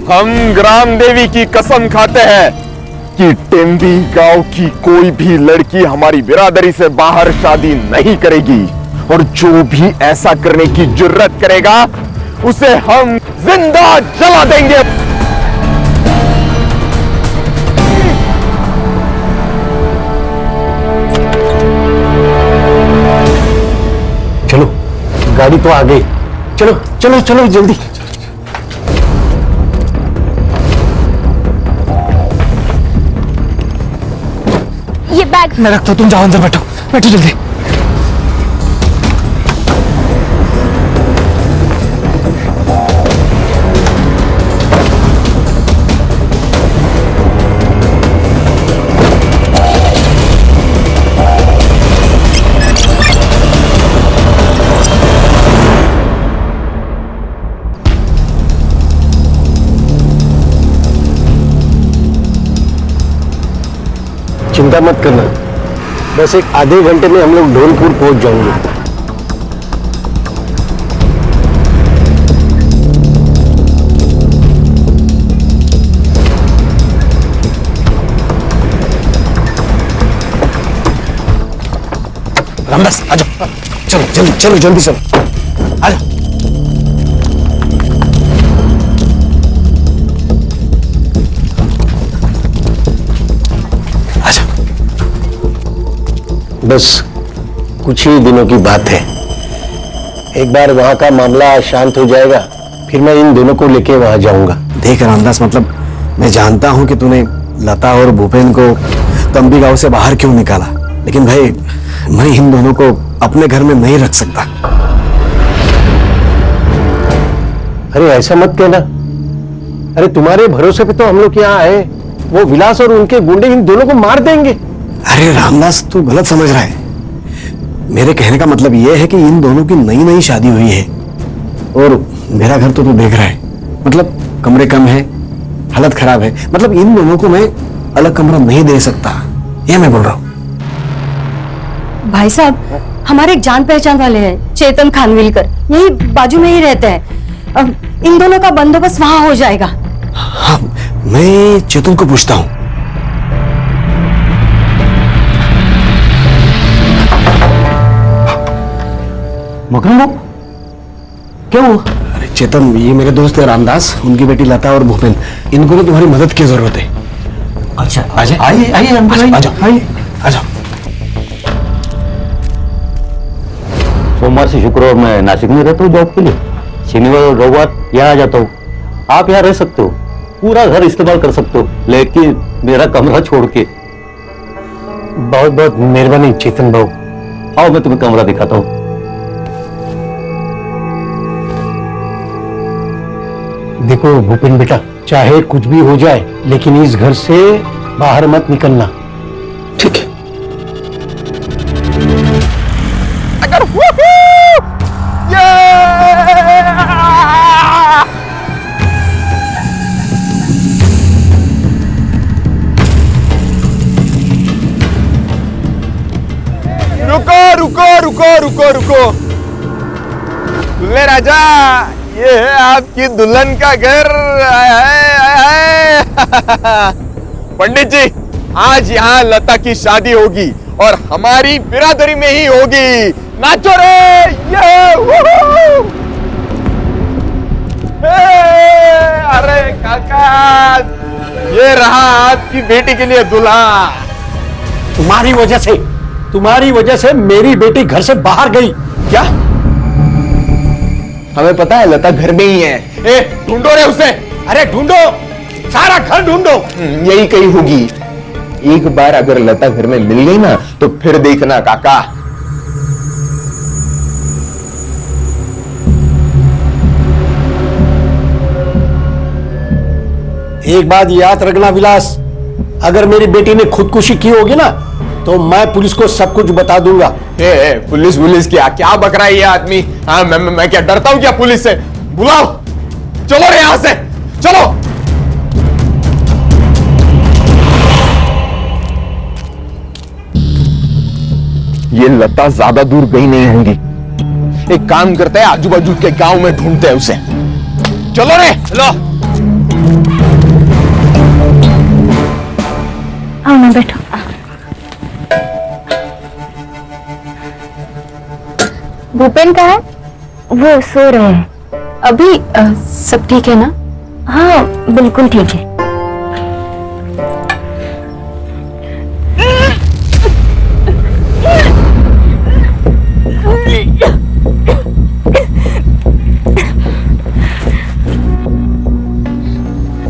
हम ग्राम देवी की कसम खाते हैं कि टेम्बी गांव की कोई भी लड़की हमारी बिरादरी से बाहर शादी नहीं करेगी, और जो भी ऐसा करने की जुर्रत करेगा उसे हम जिंदा जला देंगे। चलो, गाड़ी तो आ गई। चलो चलो चलो जल्दी। ये बैग मैं रखता हूं, तुम जाओ अंदर बैठो, बैठो जल्दी। चिंता मत करना, बस एक आधे घंटे में हम लोग ढोलपुर पहुंच जाएंगे। रामदास आ जाओ, चलो जल्दी चलो जल्दी चलो, आ जाओ। बस कुछ ही दिनों की बात है, एक बार वहां का मामला शांत हो जाएगा, फिर मैं इन दोनों को लेके वहां जाऊंगा। देख रामदास, मतलब मैं जानता हूं कि तूने लता और भूपेन को तंबी गांव से बाहर क्यों निकाला, लेकिन भाई मैं इन दोनों को अपने घर में नहीं रख सकता। अरे ऐसा मत कहना, अरे तुम्हारे भरोसे पे तो हम लोग यहाँ आए, वो विलास और उनके गुंडे इन दोनों को मार देंगे। अरे रामदास, तू गलत समझ रहा है। मेरे कहने का मतलब यह है कि इन दोनों की नई नई शादी हुई है, और मेरा घर तो तू देख रहा है, मतलब कमरे कम है, हालत खराब है, मतलब इन दोनों को मैं अलग कमरा नहीं दे सकता, ये मैं बोल रहा हूँ। भाई साहब, हमारे एक जान पहचान वाले हैं, चेतन खानविलकर, यही बाजू में ही रहते हैं। अब इन दोनों का बंदोबस्त वहां हो जाएगा। हाँ, मैं चेतन को पूछता हूँ। मकरम बाबू, क्या हुआ? अरे चेतन, ये मेरे दोस्त है रामदास, उनकी बेटी लता और भूपेन, इनको ना तुम्हारी मदद की जरूरत है। अच्छा, आइए आइए आइए, आ जाओ आ जाओ। सोमवार से शुक्रवार मैं नासिक में रहता हूँ जॉब के लिए, शनिवार और रविवार यहाँ आ जाता हूँ। आप यहाँ रह सकते हो, पूरा घर इस्तेमाल कर सकते हो, लेकिन मेरा कमरा छोड़ के। बहुत बहुत मेहरबानी चेतन बाबू। आओ मैं तुम्हें कमरा दिखाता हूँ। देखो भूपेन बेटा, चाहे कुछ भी हो जाए, लेकिन इस घर से बाहर मत निकलना, ठीक है? अगर रुको रुको रुको रुको रुको, दुल्हे राजा, ये है आपकी दुल्हन का घर। पंडित जी, आज यहाँ लता की शादी होगी और हमारी बिरादरी में ही होगी। नाचो रे, ये अरे काका, ये रहा आपकी बेटी के लिए दूल्हा। तुम्हारी वजह से मेरी बेटी घर से बाहर गई। क्या? हमें पता है लता घर में ही है। ए, ढूंढो रे उसे। अरे ढूंढो, सारा घर ढूंढो। यही कहीं होगी। एक बार अगर लता घर में मिल गई ना, तो फिर देखना काका। एक बात याद रखना विलास, अगर मेरी बेटी ने खुदकुशी की होगी ना, तो मैं पुलिस को सब कुछ बता दूंगा। पुलिस क्या बक रहा है ये आदमी? हाँ, मैं क्या डरता हूं क्या पुलिस से? बुलाओ, चलो रे यहां से, चलो। ये लता ज्यादा दूर गई नहीं होंगी। एक काम करते हैं, आजू बाजू के गांव में ढूंढते हैं उसे। चलो रे, चलो। में बैठो। भूपेन कहाँ है? वो सो रहे हैं अभी। सब ठीक है ना? हाँ बिल्कुल ठीक है।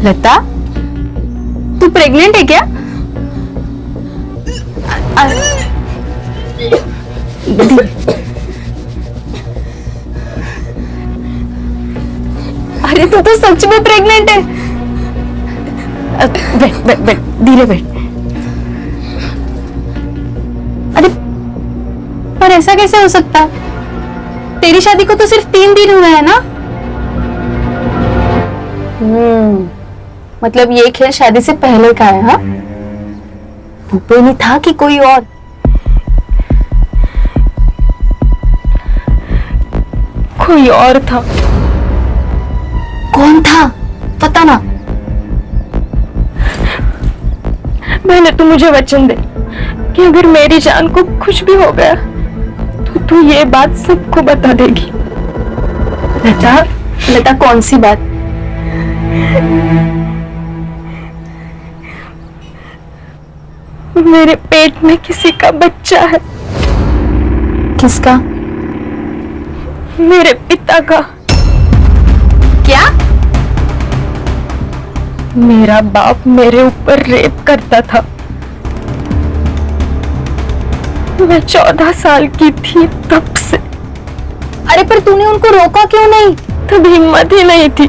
लता, तू प्रेग्नेंट है क्या? अरे तू तो सच में प्रेग्नेंट है। बैठ बैठ बैठ, धीरे बैठ। अरे पर ऐसा कैसे हो सकता? तेरी शादी को तो सिर्फ 3 दिन हुए हैं ना? मतलब ये खेल शादी से पहले का है? हाँ, भूपेन ही था कि कोई और? कोई और था। कौन था पता ना? मैंने तो मुझे वचन दे कि अगर मेरी जान को कुछ भी हो गया तो तू ये बात सबको बता देगी। लता, लता कौन सी बात? मेरे पेट में किसी का बच्चा है। किसका? मेरे पिता का। क्या? मेरा बाप मेरे ऊपर रेप करता था। मैं 14 साल की थी तब से। अरे पर तूने उनको रोका क्यों नहीं? तब हिम्मत ही नहीं थी।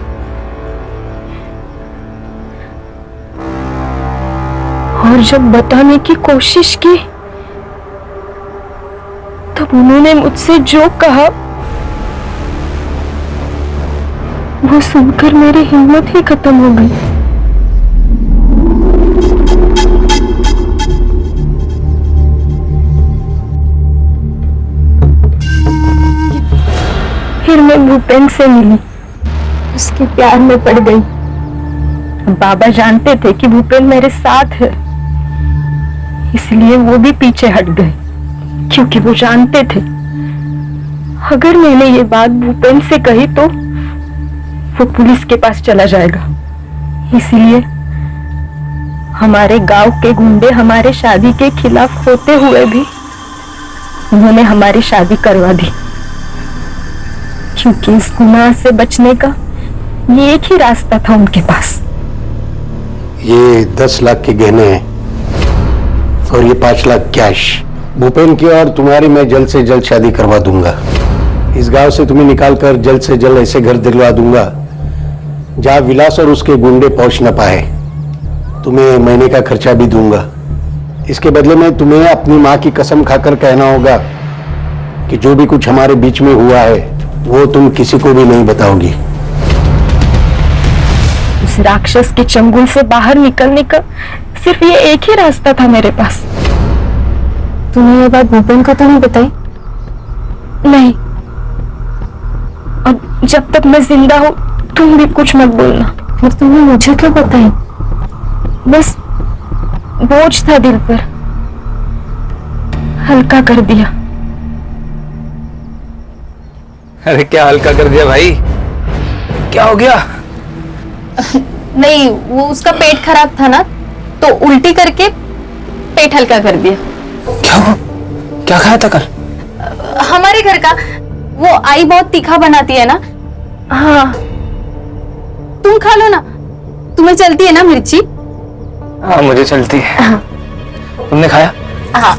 और जब बताने की कोशिश की तब उन्होंने मुझसे जो कहा वो सुनकर मेरी हिम्मत ही खत्म हो गई। फिर मैं भूपेन से मिली, उसके प्यार में पड़ गई। बाबा जानते थे कि भूपेन मेरे साथ है, इसलिए वो भी पीछे हट गए, क्योंकि वो जानते थे अगर मैंने ये बात भूपेन से कही तो वो पुलिस के पास चला जाएगा। इसलिए हमारे गांव के गुंडे हमारे शादी के खिलाफ होते हुए भी उन्होंने हमारी शादी करवा दी, क्योंकि इस गुनाह से बचने का ये एक ही रास्ता था उनके पास। ये 10 लाख के गहने हैं और ये 5 लाख कैश। भूपेन की और तुम्हारी मैं जल्द से जल्द शादी करवा दूंगा। इस गांव से तुम्हें निकालकर जल्द से जल्द ऐसे घर दिलवा दूंगा जहां विलास और उसके गुंडे पहुंच न पाए। तुम्हें महीने का खर्चा भी दूंगा। इसके बदले में तुम्हें अपनी माँ की कसम खाकर कहना होगा कि जो भी कुछ हमारे बीच में हुआ है वो तुम किसी को भी नहीं बताओगी। उस राक्षस के चंगुल से बाहर निकलने का सिर्फ ये एक ही रास्ता था मेरे पास। तूने ये बात भूपेन को तो नहीं बताई? नहीं। और जब तक मैं जिंदा हूं तुम भी कुछ मत बोलना। फिर तुमने मुझे क्यों बताई? बस बोझ था दिल पर, हल्का कर दिया। अरे क्या हल्का कर दिया भाई? क्या हो गया? नहीं, वो उसका पेट खराब था ना, तो उल्टी करके पेट हल्का कर दिया। क्या खाया था कल? हमारे घर का वो आई बहुत तीखा बनाती है ना। हाँ, तुम खा लो ना, तुम्हें चलती है ना मिर्ची? हाँ मुझे चलती है। हाँ। तुमने खाया? हाँ।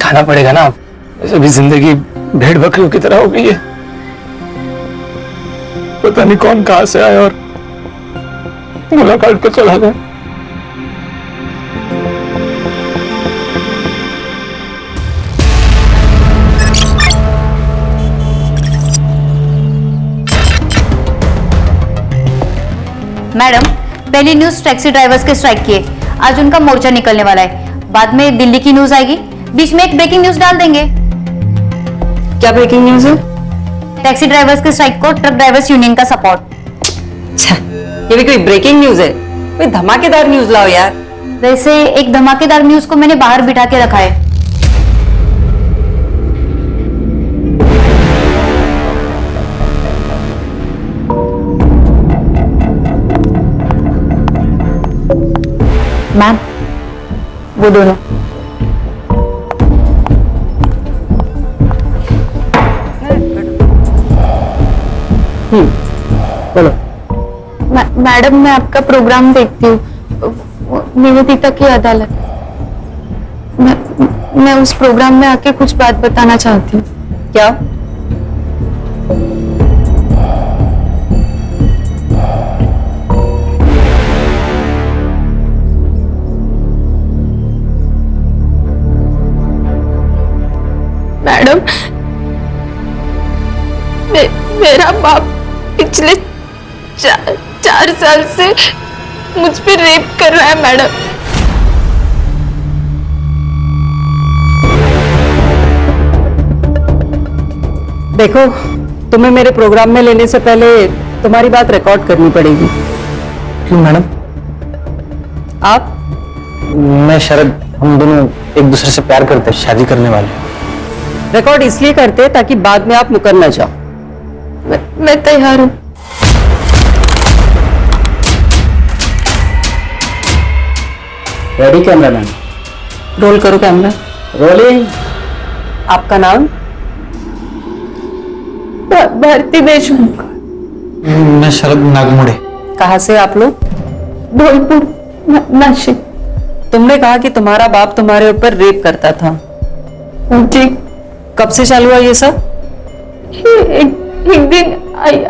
खाना पड़ेगा ना, ऐसे भी जिंदगी भेड़ बकरियों की तरह हो गई है। पता नहीं कौन कहां से आया और मुलाकात को चला गया। मैडम, पहली न्यूज टैक्सी ड्राइवर्स के स्ट्राइक की है। आज उनका मोर्चा निकलने वाला है। बाद में दिल्ली की न्यूज आएगी, बीच में एक ब्रेकिंग न्यूज डाल देंगे। क्या ब्रेकिंग न्यूज है? टैक्सी ड्राइवर्स के स्ट्राइक को ट्रक ड्राइवर्स यूनियन का सपोर्ट। ये भी कोई ब्रेकिंग न्यूज है? कोई धमाकेदार न्यूज लाओ यार। वैसे एक धमाकेदार न्यूज को मैंने बाहर बिठा के रखा है। मैम, वो दोनों। बोलो। मैडम, मैं आपका प्रोग्राम देखती हूँ, निवेदिता की अदालत। मैं उस प्रोग्राम में आके कुछ बात बताना चाहती हूँ। क्या? मैडम, मेरा बाप पिछले 4 साल से मुझ पे रेप कर रहा है मैडम। देखो, तुम्हें मेरे प्रोग्राम में लेने से पहले तुम्हारी बात रिकॉर्ड करनी पड़ेगी। क्यों मैडम? आप? मैं शरद, हम दोनों एक दूसरे से प्यार करते, शादी करने वाले। रिकॉर्ड इसलिए करते ताकि बाद में आप मुकर न जाओ। मैं तैयार हूँ। Ready cameraman? रोल करो कैमरा। रोलिंग। आपका नाम? भारती देशमुख। मैं शरद नागमोड़े। कहाँ से आप लोग? धौलपुर, नासिक। तुमने कहा कि तुम्हारा बाप तुम्हारे ऊपर रेप करता था। जी। कब से चालू हुआ ये सब? एक दिन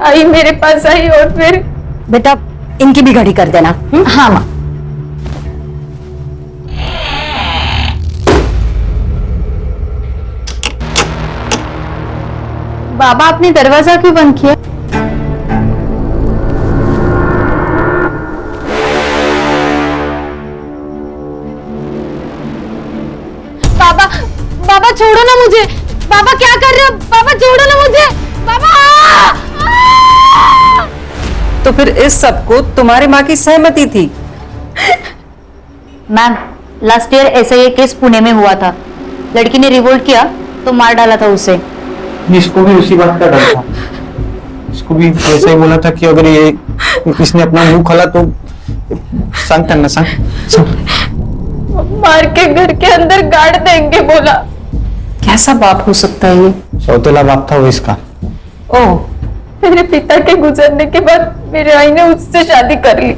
आई मेरे पास आई और फिर। बेटा, इनकी भी घड़ी कर देना। हाँ माँ। बाबा, आपने दरवाजा क्यों बंद किया? बाबा, बाबा छोड़ो ना मुझे। बाबा क्या कर रहे हो? बाबा छोड़ो ना मुझे। बाबा! तो फिर इस सब को तुम्हारी माँ की सहमति थी? मैम, लास्ट ईयर ऐसा ये केस पुणे में हुआ था। लड़की ने रिवोल्ट किया तो मार डाला था उसे। इसको भी उसी बात का डर था। इसको भी ऐसा ही बोला था कि अगर ये इसने अपना मुंह खोला तो सांगता ना सांग मार के घर के अंदर गाड़ देंगे बोला। कैसा बाप हो सकता है ये? सौतेला बाप था वो इसका। ओह, मेरे पिता के गुजरने के बाद मेरे आई ने उससे शादी कर ली।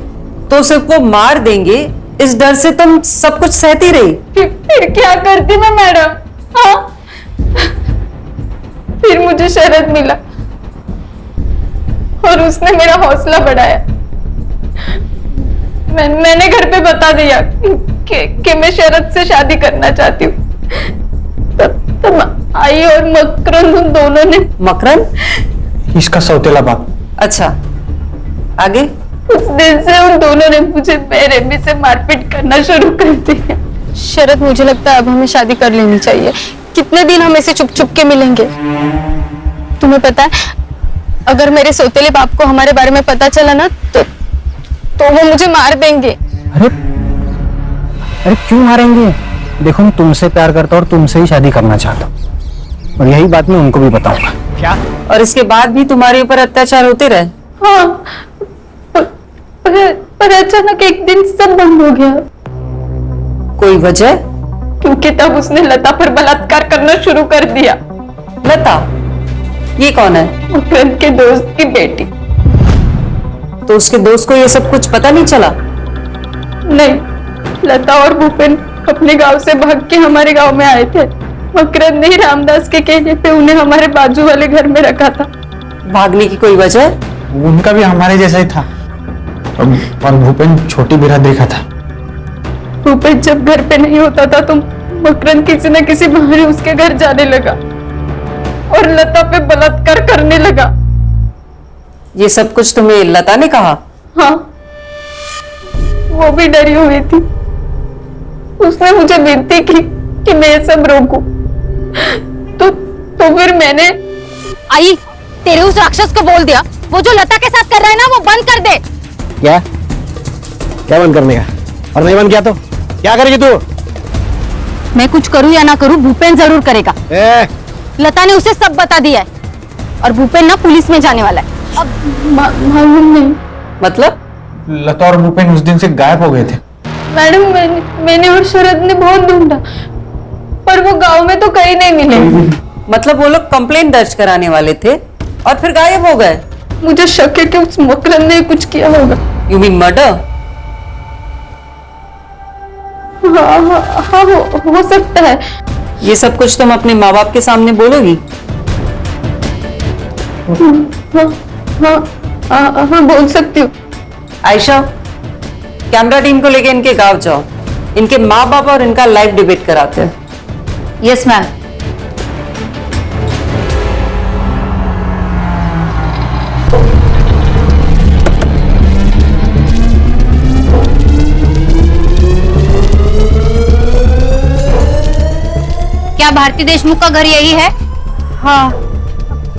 तो सिर्फ वो मार देंगे इस डर से तुम सब कुछ सहती रही? फिर क्या करती मैं मैडम? हाँ, फिर मुझे शरद मिला और उसने मेरा हौसला बढ़ाया। मैंने घर पे बता दिया कि मैं शरद से शादी करना चाहती हूँ। तब आई और मकरन, उन दोनों ने। मकरन? इसका सौतेला बाप। अच्छा, आगे? उस दिन से उन दोनों ने मुझे बेरहमी से मारपीट करना शुरू कर दिया। शरद, मुझे लगता है अब हमें शादी कर लेनी चाहिए। कितने दिन हम ऐसे चुप चुप के मिलेंगे? तुम्हें पता है, अगर मेरे सौतेले बाप को हमारे बारे में पता चला ना तो वो मुझे मार देंगे। अरे क्यों मारेंगे? देखो, मैं तुमसे प्यार करता हूँ और तुमसे ही शादी करना चाहता हूँ, और यही बात मैं उनको भी बताऊंगा। क्या? और इसके बाद भी तुम्हारे ऊपर अत्याचार होते रहे? हाँ, पर अचानक एक दिन सब बंद हो गया। कोई वजह? क्योंकि तब उसने लता पर बलात्कार करना शुरू कर दिया। लता? ये कौन है? मकरंद के दोस्त की बेटी। तो उसके दोस्त को ये सब कुछ पता नहीं चला? नहीं, लता और भूपेन अपने गांव से भाग के हमारे गांव में आए थे। मकरंद ने रामदास के कहने पे उन्हें हमारे बाजू वाले घर में रखा था। भागने की कोई वजह? उनका भी हमारे जैसा ही था, और भूपेन छोटी बिरादरी का था। भूपेन जब घर पे नहीं होता था तो मकरंद किसी न किसी बहाने उसके घर जाने लगा और लता पे बलात्कार करने लगा। ये सब कुछ तुम्हें लता ने कहा? हाँ, वो भी डरी हुई थी। उसने मुझे विनती की कि मैं ये सब रोकूं। तो फिर मैंने। आई, तेरे उस राक्षस को बोल दिया वो जो लता के साथ कर रहा है ना वो बंद कर दे। क्या? क्या बंद करने का? और नहीं बंद किया तो क्या करेगी तू? मैं कुछ करूं या ना करूं, भूपेन जरूर करेगा। लता ने उसे सब बता दिया है और भूपेन ना पुलिस में जाने वाला है। अब मालूम नहीं। मतलब? लता और भूपेन उस दिन से गायब हो गए थे। मैडम मैंने और शरद ने बहुत ढूंढा पर वो गांव में तो कहीं नहीं मिले। मतलब वो लोग कंप्लेंट दर्ज कराने वाले थे और फिर गायब हो गए? मुझे शक है कि उस मकरंद ने कुछ किया होगा। You mean murder? हाँ हो सकता है। ये सब कुछ तुम अपने माँ बाप के सामने बोलोगी? हाँ बोल सकती हूँ। आयशा, कैमरा टीम को लेके इनके गांव जाओ, इनके माँ बाप और इनका लाइव डिबेट कराते हैं। Yes ma'am. क्या भारती देशमुख का घर यही है? हाँ।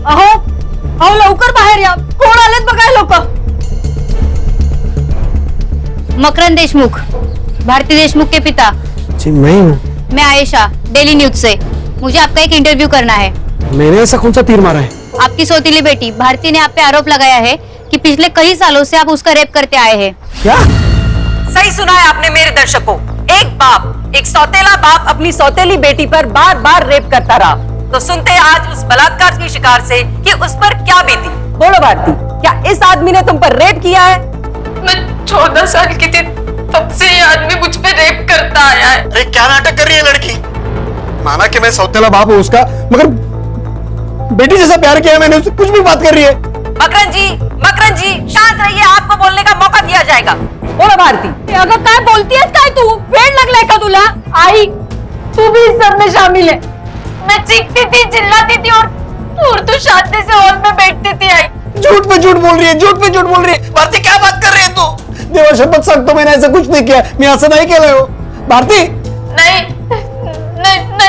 अहो लवकर बाहेर या, कोण आलेत बघा हे लोक। मकरंद देशमुख, भारती देशमुख के पिता। जी मैं हूँ। मैं आयशा, डेली न्यूज से। मुझे आपका एक इंटरव्यू करना है। मैंने ऐसा कौन सा तीर मारा है? आपकी सौतीली बेटी भारती ने आप पे आरोप लगाया है कि पिछले कई सालों से आप उसका रेप करते आए हैं। क्या? सही सुना है आपने मेरे दर्शकों। एक बाप, एक सौतेला बाप अपनी सौतेली बेटी पर बार बार रेप करता रहा। तो सुनते हैं आज उस बलात्कार की शिकार से कि उस पर क्या बीती। बोलो भारती, क्या इस आदमी ने तुम पर रेप किया है? मैं 14 साल की थी तब से ये आदमी मुझ पे रेप करता आया है। अरे क्या नाटक कर रही है लड़की? माना कि मैं सौतेला बाप हूँ उसका, मगर बेटी जैसा प्यार किया मैंने उससे, कुछ भी बात कर रही है। मकरंद जी शांत रहिए, आपको बोलने का मौका दिया जाएगा। बोलो भारती। अगं काय बोलतीयस काय तू? वेड लागलाय का तुला? आई तू भी इस सब में शामिल है। मैं चीखती थी, चिल्लाती थी और तू शांति से हॉल में बैठती थी। आई झूठ पे झूठ बोल रही है, झूठ पे झूठ बोल रही है। भारती क्या बात कर रही है तू? देवा शपथ सांगतो मैंने ऐसा कुछ नहीं किया, मैं असं नहीं केलं हो। भारती नहीं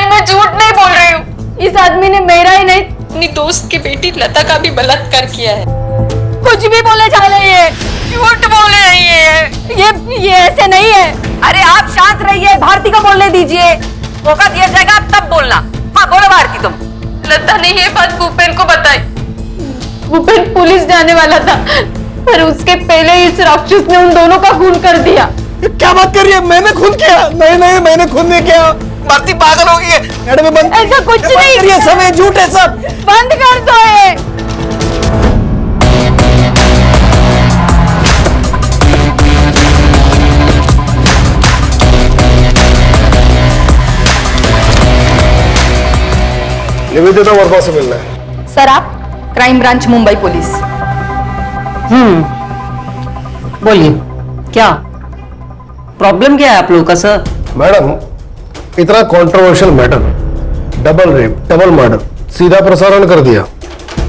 मैं झूठ नहीं बोल रही हूँ। इस आदमी ने मेरा ही नहीं अपनी दोस्त की बेटी लता का भी बलात्कार किया है। कुछ भी बोले जा रही है, झूठ बोल रही है। ये ऐसे नहीं है। अरे आप शांत रहिए, भारती को बोलने दीजिए, मौका दिया जाएगा तब बोलना। हाँ बोलो भारती तुम। लता ने ये बात भूपेन को बताई। भूपेन पुलिस जाने वाला था पर उसके पहले ही इस राक्षस ने उन दोनों का खून कर दिया। क्या बात कर रही है? मैंने खून किया? नहीं मैंने खून नहीं किया। भारती पागल हो गई है। मैडम बंद, ऐसा कुछ नहीं। ये सब है, झूठ है सब। बंद कर दो ये। निवेदिता वर्मा से मिलना है। सर आप क्राइम ब्रांच मुंबई पुलिस। बोलिए, क्या प्रॉब्लम क्या है आप लोगों का सर? मैडम, इतना controversial matter, double rape, double murder, सीधा प्रसारण कर दिया।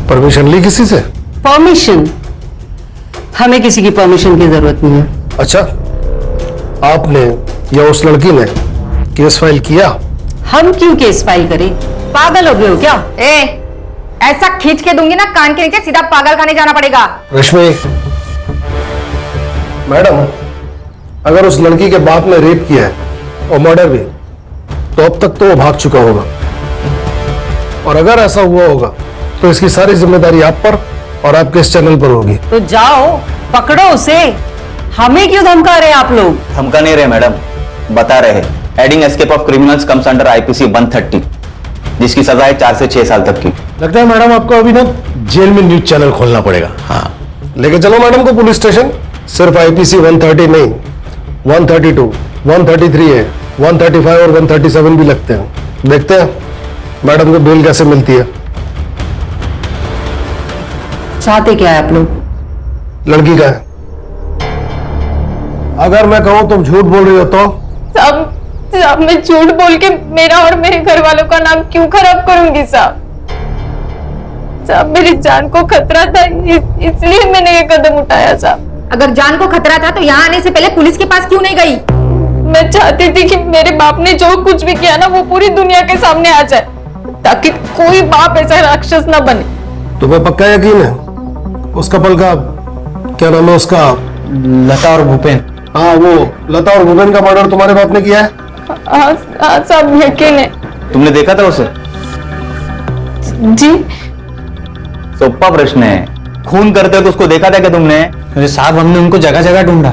परमिशन ली किसी से? परमिशन? हमें किसी की परमिशन की जरूरत नहीं है। अच्छा, आपने या उस लड़की ने केस फाइल किया? हम क्यों केस फाइल करें? पागल हो गए हो क्या? ऐसा खींच के दूंगी ना कान के नीचे, सीधा पागल खाने जाना पड़ेगा। रश्मि मैडम, अगर उस लड़की के बाप ने रेप किया है और मर्डर भी, तो अब तक तो वो भाग चुका होगा। और अगर ऐसा हुआ होगा तो इसकी सारी जिम्मेदारी आप पर और आपके इस चैनल पर होगी। तो जाओ पकड़ो उसे। हमें क्यों धमका रहे हैं आप लोग? धमका नहीं रहे मैडम, बता रहे हैं। Adding escape of criminals comes under IPC 130, जिसकी सजा है 4 से 6 साल तक की। लगता है मैडम आपको अभी ना जेल में न्यूज चैनल खोलना पड़ेगा। हाँ, लेके चलो मैडम को पुलिस स्टेशन। सिर्फ आईपीसी 130 नहीं, 132, 133 है, 135 और 137 भी लगते हैं। देखते हैं मैडम को बेल कैसे मिलती है। चाहते क्या है आप लोग? लड़की का है। अगर मैं कहूं तुम झूठ बोल रही हो तो? साहब मैं झूठ बोल के मेरा और मेरे घर वालों का नाम क्यों खराब करूंगी साहब? साहब मेरी जान को खतरा था, इसलिए मैंने ये कदम उठाया साहब। अगर जान को खतरा था तो यहाँ आने से पहले पुलिस के पास क्यों नहीं गई? मैं चाहती थी कि मेरे बाप ने जो कुछ भी किया ना वो पूरी दुनिया के सामने आ जाए, ताकि कोई बाप ऐसा राक्षस ना बने। तुम्हें पक्का यकीन है उस कपल का, क्या नाम है उसका? लता और भूपेन। हाँ, वो लता और भूपेन का मर्डर तुम्हारे बाप ने किया है? हाँ साहब, यकीन है। तुमने देखा था उसे? जी सोप्पा प्रश्न है, खून करते तो उसको देखा था क्या तुमने? अरे साहब, हमने उनको जगह जगह ढूंढा,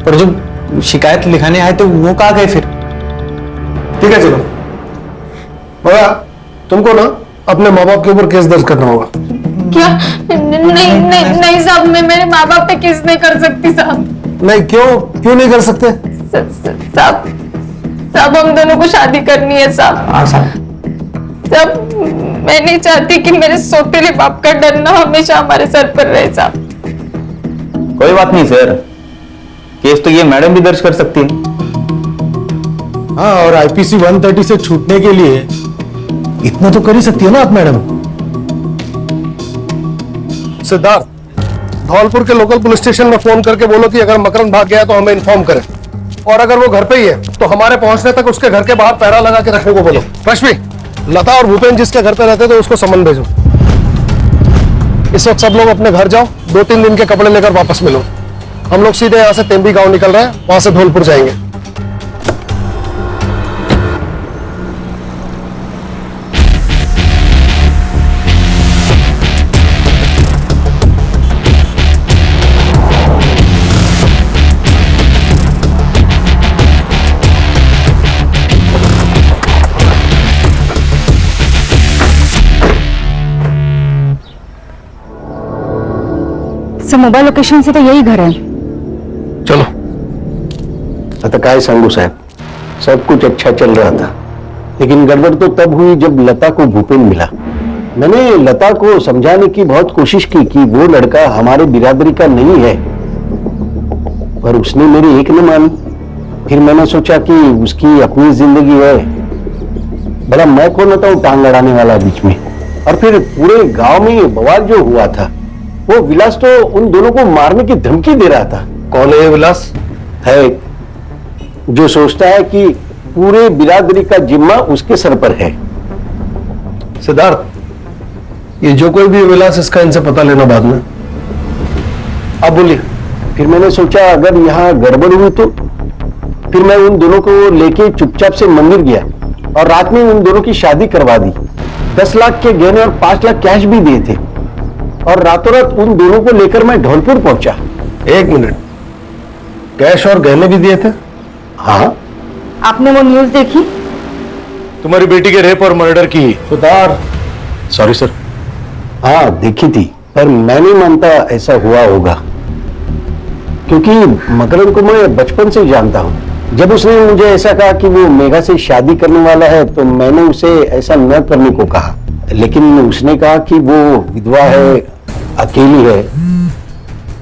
पर जब शिकायत लिखाने आए तो वो कहाँ गए फिर? ठीक है, चलो भैया, तुमको ना अपने माँ बाप के ऊपर केस दर्ज करना होगा। क्या? नहीं साहब, मैं मेरे माँ बाप पे केस नहीं कर सकती साहब। नहीं, क्यों नहीं कर सकते? साहब हम दोनों को शादी करनी है साहब। हाँ साहब। साहब मैं नहीं चाहती कि मेरे सौतेले बाप का डर ना हमेशा हमारे सर पर रहे साहब। कोई बात नहीं सर, केस तो ये मैडम भी दर्ज कर सकती है। हाँ, और आईपीसी 130 से छूटने के लिए इतना तो कर ही सकती है ना आप मैडम। सिद्धार्थ, धौलपुर के लोकल पुलिस स्टेशन में फोन करके बोलो कि अगर मकरंद भाग गया तो हमें इन्फॉर्म करें, और अगर वो घर पे ही है तो हमारे पहुंचने तक उसके घर के बाहर पहरा लगा के रखने को बोलो। रश्मि, लता और भूपेन जिसके घर पे रहते थे उसको समन भेजो। इस वक्त सब लोग अपने घर जाओ, 2-3 दिन के कपड़े लेकर वापस मिलो। हम लोग सीधे यहाँ से तेम्बी गांव निकल रहे हैं, वहां से धौलपुर जाएंगे। सर मोबाइल लोकेशन से तो यही घर है। चलो। आता काय सांगू साहब, सब कुछ अच्छा चल रहा था, लेकिन गड़बड़ तो तब हुई जब लता को भूपेन मिला। मैंने लता को समझाने की बहुत कोशिश की कि वो लड़का हमारे बिरादरी का नहीं है, पर उसने मेरी एक न मानी। फिर मैंने सोचा कि उसकी अपनी जिंदगी है, भला मैं कौन होता हूँ टांग अड़ाने वाला बीच में। और फिर पूरे गांव में बवाल जो हुआ था, वो विलास तो उन दोनों को मारने की धमकी दे रहा था। कौन है ये विलास? है जो सोचता है कि पूरे बिरादरी का जिम्मा उसके सर पर है। सिद्धार्थ, ये जो कोई भी विलास, इसका इनसे पता लेना बाद में। अब बोलिए। फिर मैंने सोचा अगर यहाँ गड़बड़ हुई तो फिर मैं उन दोनों को लेके चुपचाप से मंदिर गया और रात में उन दोनों की शादी करवा दी। 10 लाख के गहने और 5 लाख कैश भी दिए थे, और रातों रात उन दोनों को लेकर मैं धौलपुर पहुंचा। 1 मिनट, कैश और गहने भी दिए थे? हाँ। आपने वो न्यूज देखी? तुम्हारी बेटी के रेप और मर्डर की? सुधार, सॉरी सर। हाँ देखी थी, पर मैं नहीं मानता ऐसा हुआ होगा, क्योंकि मकरंद को मैं बचपन से जानता हूँ। जब उसने मुझे ऐसा कहा कि वो मेघा से शादी करने वाला है तो मैंने उसे ऐसा न करने को कहा, लेकिन उसने कहा कि वो विधवा है, अकेली है,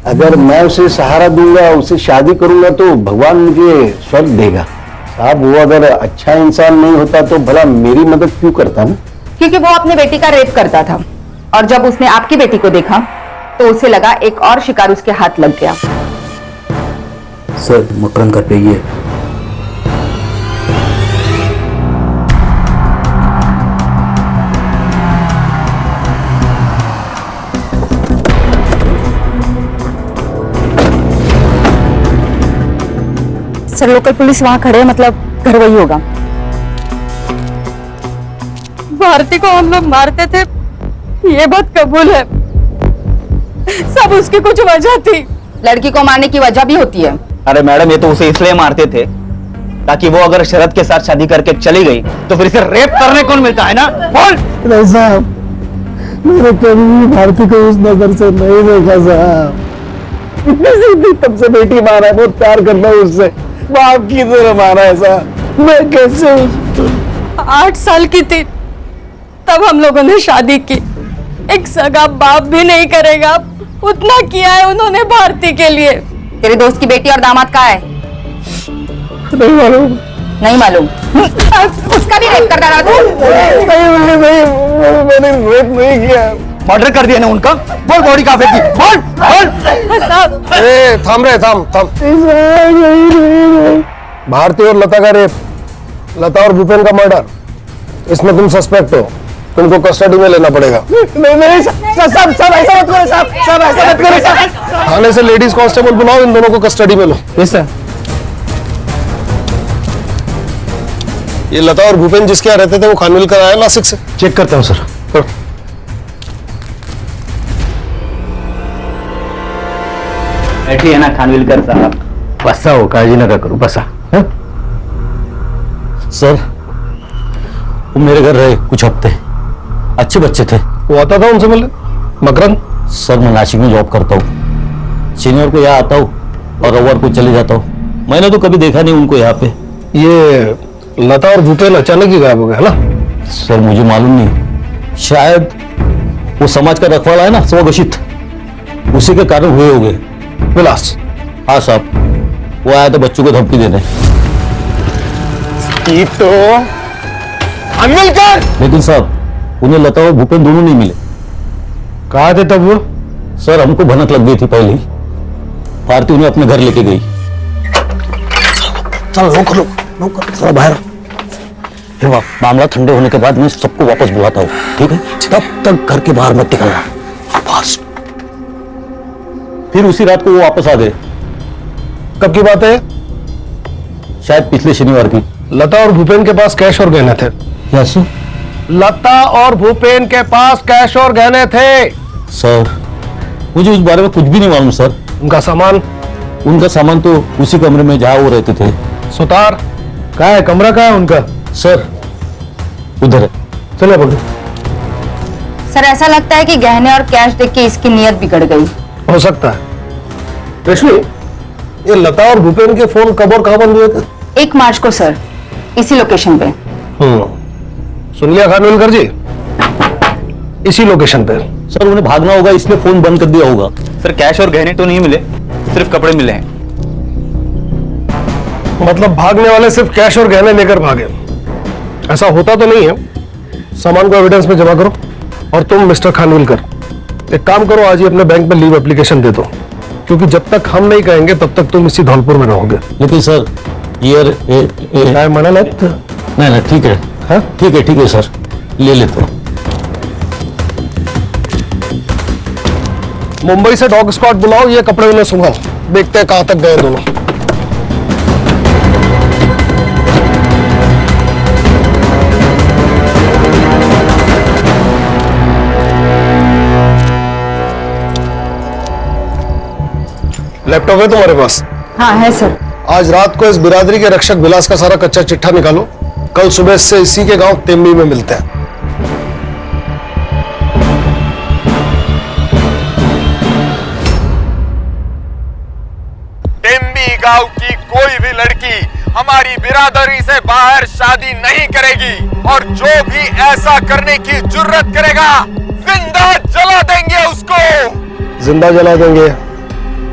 अगर मैं उसे सहारा दूंगा, उसे शादी करूंगा तो भगवान मुझे स्वर्ग देगा। साहब वो अगर अच्छा इंसान नहीं होता तो भला मेरी मदद क्यों करता ना? क्योंकि वो अपने बेटी का रेप करता था, और जब उसने आपकी बेटी को देखा तो उसे लगा एक और शिकार उसके हाथ लग गया। सर मकरंद घर पे ही है। सर लोकल पुलिस वहां खड़े हैं, मतलब घर वही होगा। भारती को हम लोग मारते थे, ये बात कबूल है। सब उसकी कुछ वजह थी। लड़की को मारने की वजह भी होती है। अरे मैडम, ये तो उसे इसलिए मारते थे ताकि वो अगर शरद के साथ शादी करके चली गई तो फिर इसे रेप करने कौन मिलता है ना? बोल। साहब, मैंने कभी भी भारती को उस नजर से नहीं देखा साहब। इतनी सीधी तब से बेटी मारा है, बहुत प्यार करता हूँ उससे, बाप की तरह मारा है साहब। मैं कैसे 8 साल की थी तब हम लोगों ने शादी की। एक सगा बाप भी नहीं करेगा उतना किया है उन्होंने भारती के लिए। तेरे दोस्त की बेटी और दामाद कहाँ है? नहीं मालूम। नहीं मालूम? उसका भी रेप कर डाला तू? मैंने रेप नहीं किया। मर्डर कर दिया ना उनका? बोल बॉडी कहाँ फेंकी? बोल। ए, थाम रे, थाम। भारती और लता का रेप, लता और भूपेन का मर्डर, इसमें तुम सस्पेक्ट हो। तुमको कस्टडी में लेना पड़ेगा। नहीं सब ऐसा मत करो साहब, सब ऐसा मत करो साहब। थाने से लेडीज कांस्टेबल बुलाओ, इन दोनों को कस्टडी में लो। Yes sir. ये लता और भूपेन जिसके यहाँ रहते थे वो खानविलकर आया नासिक से। चेक करता हूँ सर। बैठिए ना खानविलकर साहब। बसा हो, काळजी नका करू, बसा। सर वो मेरे घर रहे कुछ हफ्ते, अच्छे बच्चे थे। वो आता था उनसे मिलने? मकरंद? सर मैं नासिक में जॉब करता हूँ, शनिवार को यहाँ आता हूँ और रविवार को चले जाता हूँ। मैंने तो कभी देखा नहीं उनको यहाँ पे। ये लता और भूपेन अचानक ही गायब हो गए ना? सर मुझे मालूम नहीं, शायद वो समाज का रखवाला है ना स्वघोषित, उसी के कारण हुए होंगे। विलास? हाँ साहब, वो आया था बच्चों को धमकी देने। तो खानविलकर! लेकिन साहब उन्हें लता और भूपेन दोनों नहीं मिले। कहाँ थे तब वो? सर हमको भनक लग गई थी पहले ही, भारती उन्हें अपने घर लेके गई। चलो नौकर चलो बाहर। फिर मामला ठंडे होने के बाद मैं सबको वापस बुलाता हूँ, ठीक है? तब तक घर के बाहर मत निकलना, बस। फिर उसी रात को वो वापस आ गए। कब की बात है? शायद पिछले शनिवार की। लता और भूपेन के पास कैश और गहने थे। कैसे? लता और भूपेन के पास कैश और गहने थे। सर मुझे उस बारे में कुछ भी नहीं मालूम सर। उनका सामान? उनका सामान तो उसी कमरे में जहाँ वो रहते थे। सुतार? कहाँ है कमरा, कहाँ है उनका? सर उधर है। चलो बोलो। सर ऐसा लगता है कि गहने और कैश देख के इसकी नीयत बिगड़ गई। हो सकता है। रश्मि, ये लता और भूपेन के फोन कब और कहाँ बंद हुए थे? 1 मार्च को सर, इसी लोकेशन पे। सुन लिया खानविलकर जी, इसी लोकेशन पे। सर उन्हें भागना होगा इसलिए फोन बंद कर दिया होगा। सर कैश और गहने तो नहीं मिले, सिर्फ कपड़े मिले हैं। मतलब भागने वाले सिर्फ कैश और गहने लेकर भागे? ऐसा होता तो नहीं है। सामान को एविडेंस में जमा करो। और तुम मिस्टर खानविलकर एक काम करो, आज ही अपने बैंक में लीव एप्लीकेशन दे दो, क्योंकि जब तक हम नहीं कहेंगे तब तक तुम इसी धौलपुर में रहोगे। लेकिन सर ये मना नहीं ठीक है। हाँ ठीक है सर, ले लेता हूँ। मुंबई से डॉग स्क्वाड बुलाओ, ये कपड़े उन्हें सुंघाओ, देखते हैं कहां तक गए दोनों। लैपटॉप है तुम्हारे पास? हाँ है सर। आज रात को इस बिरादरी के रक्षक विलास का सारा कच्चा चिट्ठा निकालो, कल सुबह से इसी के गांव तेम्बी में मिलते हैं। टेम्बी गांव की कोई भी लड़की हमारी बिरादरी से बाहर शादी नहीं करेगी, और जो भी ऐसा करने की जुर्रत करेगा जिंदा जला देंगे उसको। जिंदा जला देंगे?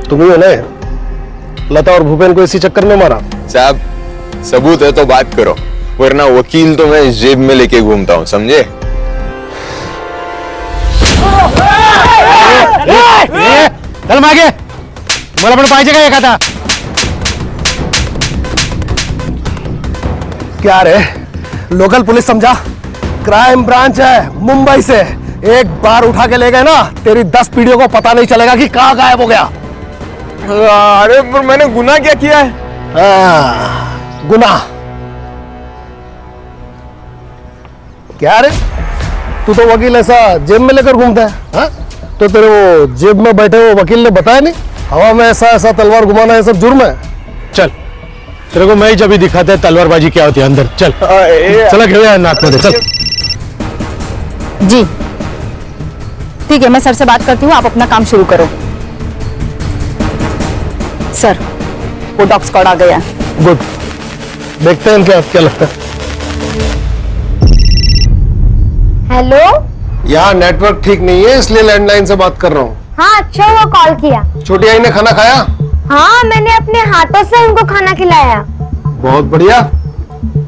तुम ही हो ना लता और भूपेन को इसी चक्कर में मारा? साहब सबूत है तो बात करो, वरना वकील तो मैं जेब में लेके घूमता हूँ, समझे? चल मागे, मला पण पाहिजे का एखादा? क्या रे, लोकल पुलिस समझा? क्राइम ब्रांच है मुंबई से। एक बार उठा के ले गए ना, तेरी 10 पीढ़ियों को पता नहीं चलेगा कि कहाँ गायब हो गया। अरे पर मैंने गुनाह क्या किया है? गुनाह? क्या रे, तू तो वकील ऐसा जेब में लेकर घूमता है, हाँ? तो तेरे वो जेब में बैठे वो वकील ने बताया नहीं हवा में ऐसा ऐसा तलवार घुमाना, ये सब जुर्म है? चल तेरे को मैं ही जब ही दिखाता है तलवारबाजी क्या होती है अंदर। चल चला घेऊया नाक मध्ये, चल। जी ठीक है, मैं सर से बात करती हूँ, आप अपना काम शुरू करो। सर वो डॉग स्क्वाड आ गया है। गुड, देखते हैं क्या लगता है। हेलो, यहाँ नेटवर्क ठीक नहीं है इसलिए लैंडलाइन से बात कर रहा हूँ। हाँ अच्छा हुआ कॉल किया। छोटी आई ने खाना खाया? हाँ मैंने अपने हाथों से उनको खाना खिलाया। बहुत बढ़िया।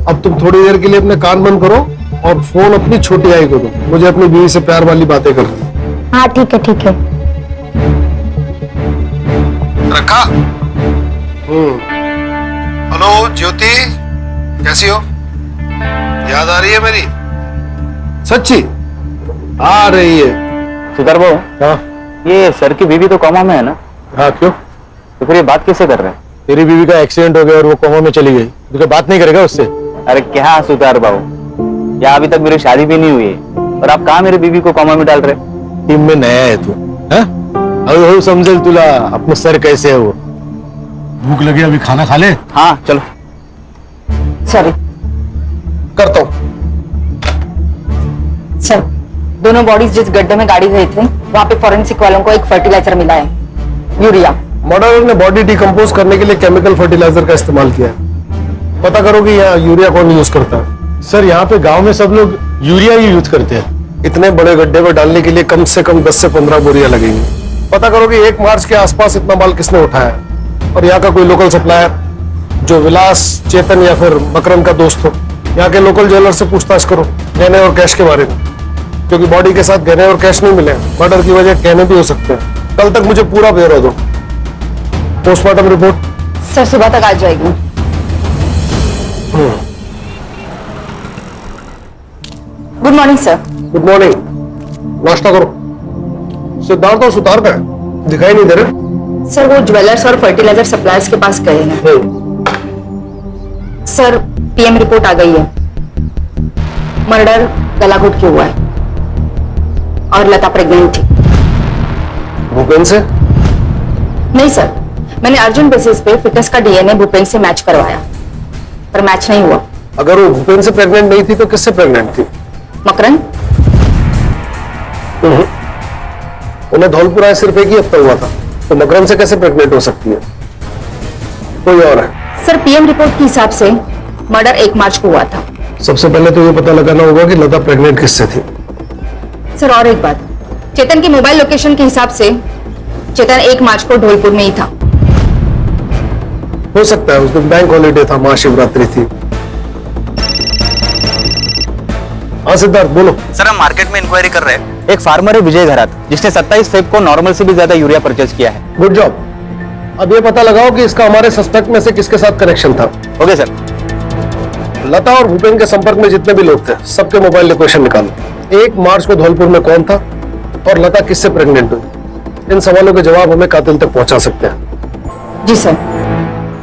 अब तुम थोड़ी देर के लिए अपने कान बंद करो और फोन अपनी छोटी आई को दो, मुझे अपनी बीवी से प्यार वाली बातें करनी। हाँ ठीक है ठीक है। रखा? हेलो ज्योति, कैसी हो? याद आ रही है मेरी? सच्ची? आ रही है। सुधार बाबू, हाँ ये सर की बीवी तो कोमा में है ना? हाँ, क्यों? तो फिर ये बात कैसे कर रहे हैं? तेरी बीवी का एक्सीडेंट हो गया और वो कोमा में चली गई, तो क्या बात नहीं करेगा उससे? अरे क्या सुधार बाबू, या अभी तक मेरी शादी भी नहीं हुई है और आप कहाँ मेरी बीवी को कोमा में डाल रहे? टीम में नया है तू, हाँ? अभी समझेल तुला अपने सर कैसे है वो। भूख लगी, अभी खाना खा ले। हाँ चलो। सॉरी करता हूँ। सर, दोनों बॉडीज जिस गड्ढे में गाड़ी गई थी वहाँ पे फॉरेंसिक वालों को एक फर्टिलाइजर मिला है, यूरिया। मर्डरर ने बॉडी डिकम्पोज करने के लिए केमिकल फर्टिलाइजर का इस्तेमाल किया है। पता करो कि यहाँ यूरिया कौन यूज करता है। सर, यहाँ पे गांव में सब लोग यूरिया ही यूज करते हैं। इतने बड़े गड्ढे में डालने के लिए कम से कम 10 से 15 बोरियां लगेंगी। पता करो कि 1 मार्च के आसपास इतना माल किसने उठाया, और यहाँ का कोई लोकल सप्लायर जो विलास, चेतन या फिर मकरंद का दोस्त हो। यहाँ के लोकल ज्वेलर से पूछताछ करो गहने और कैश के बारे में, क्योंकि बॉडी के साथ गहने और कैश नहीं मिले। मर्डर की वजह गहने भी हो सकते हैं। कल तक मुझे पूरा ब्यौरा दो। पोस्टमार्टम रिपोर्ट सर सुबह तक आ जाएगी। Good morning sir. Good morning. नाश्ता करो। सिद्धार्थ और सुतार का है, दिखाई नहीं दे रहे। सर वो ज्वेलर्स और फर्टिलाइजर सप्लायर्स के पास गए हैं। सर पीएम रिपोर्ट आ गई है। मर्डर गला घोट के हुआ है और लता प्रेग्नेंट थी। भूपेन से? नहीं सर, मैंने अर्जेंट बेसिस पे फिटनेस का डीएनए भूपेन से मैच करवाया, पर मैच नहीं हुआ। अगर वो भूपेन से प्रेग्नेंट नहीं थी तो किससे प्रेग्नेंट थी? मकरंद। उन्हें धौलपुर आए सिर्फ 1 ही हफ्ता हुआ था, तो मकरंद से कैसे प्रेग्नेंट हो सकती है? कोई और है? सर पीएम रिपोर्ट के हिसाब से मर्डर 1 मार्च को हुआ था। सबसे पहले तो ये पता लगाना होगा कि लता प्रेग्नेंट किससे थी। सर और एक बात, चेतन की मोबाइल लोकेशन के हिसाब से चेतन 1 मार्च को धौलपुर में ही था। हो सकता है उस दिन बैंक हॉलीडे था, महाशिवरात्रि थी। हाँ सिद्धार्थ, बोलो। सर हम मार्केट में इंक्वायरी कर रहे हैं। एक फार्मर है विजय घरात, जिसने 27 फेब को नॉर्मल से भी ज्यादा यूरिया परचेज किया है। Good job. अब ये पता लगाओ कि इसका हमारे सस्पेक्ट में से किसके साथ कनेक्शन था। Okay sir. लता और भूपेन के संपर्क में जितने भी लोग थे, सबके मोबाइल लोकेशन निकालो। 1 मार्च को धौलपुर में कौन था और लता किससे प्रेग्नेंट हुई? इन सवालों के जवाब हमें कातिल तक पहुंचा सकते हैं। जी सर।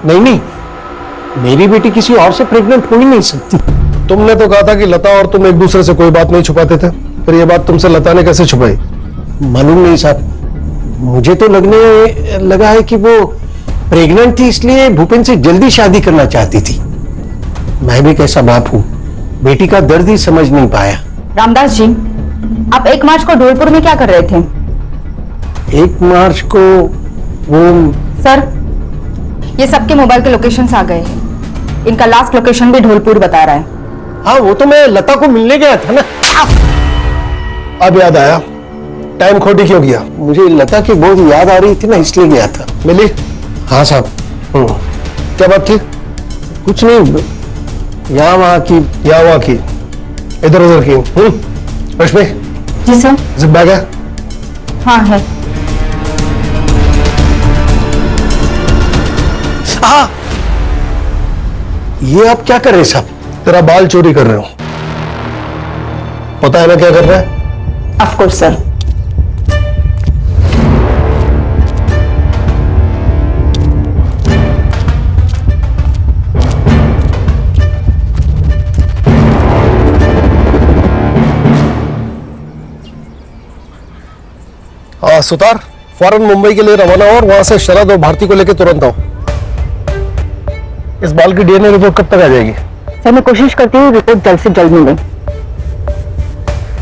नहीं, मेरी बेटी किसी और से प्रेग्नेंट हो ही नहीं सकती। तुमने तो कहा था कि लता और तुम एक दूसरे से कोई बात नहीं छुपाते थे, फिर ये बात तुमसे लता ने कैसे छुपाई? मालूम नहीं साहब, मुझे तो लगने लगा है कि वो प्रेग्नेंट थी, इसलिए भूपेन से जल्दी शादी करना चाहती थी। मैं भी कैसा बाप हूँ, बेटी का दर्द ही समझ नहीं पाया। रामदास जी, आप 1 मार्च को धौलपुर में क्या कर रहे थे? 1 मार्च को वो सर ये सबके मोबाइल के लोकेशंस आ गए हैं। इनका लास्ट लोकेशन भी धौलपुर बता रहा है। हाँ, वो तो मैं लता को मिलने गया था ना। अब याद आया, टाइम खोटी क्यों किया? मुझे लता की बहुत याद आ रही थी ना, इसलिए गया था। मिली? हाँ साहब। क्या बात थी? कुछ नहीं, यहाँ वहाँ की। यहाँ वहाँ की, इधर उधर की। रश्मि, जी सर। जिप बैग है? हाँ है। हाँ, ये आप क्या कर रहे हैं साहब? तेरा बाल चोरी कर रहे हो। पता है ना क्या कर रहा है? Of course sir. हाँ सुतार, फौरन मुंबई के लिए रवाना हो और वहां से शरद और भारती को लेकर तुरंत आओ। इस बाल की डीएनए रिपोर्ट कब तक आ जाएगी? सर मैं कोशिश करती हूँ रिपोर्ट जल्द से जल्द मिले।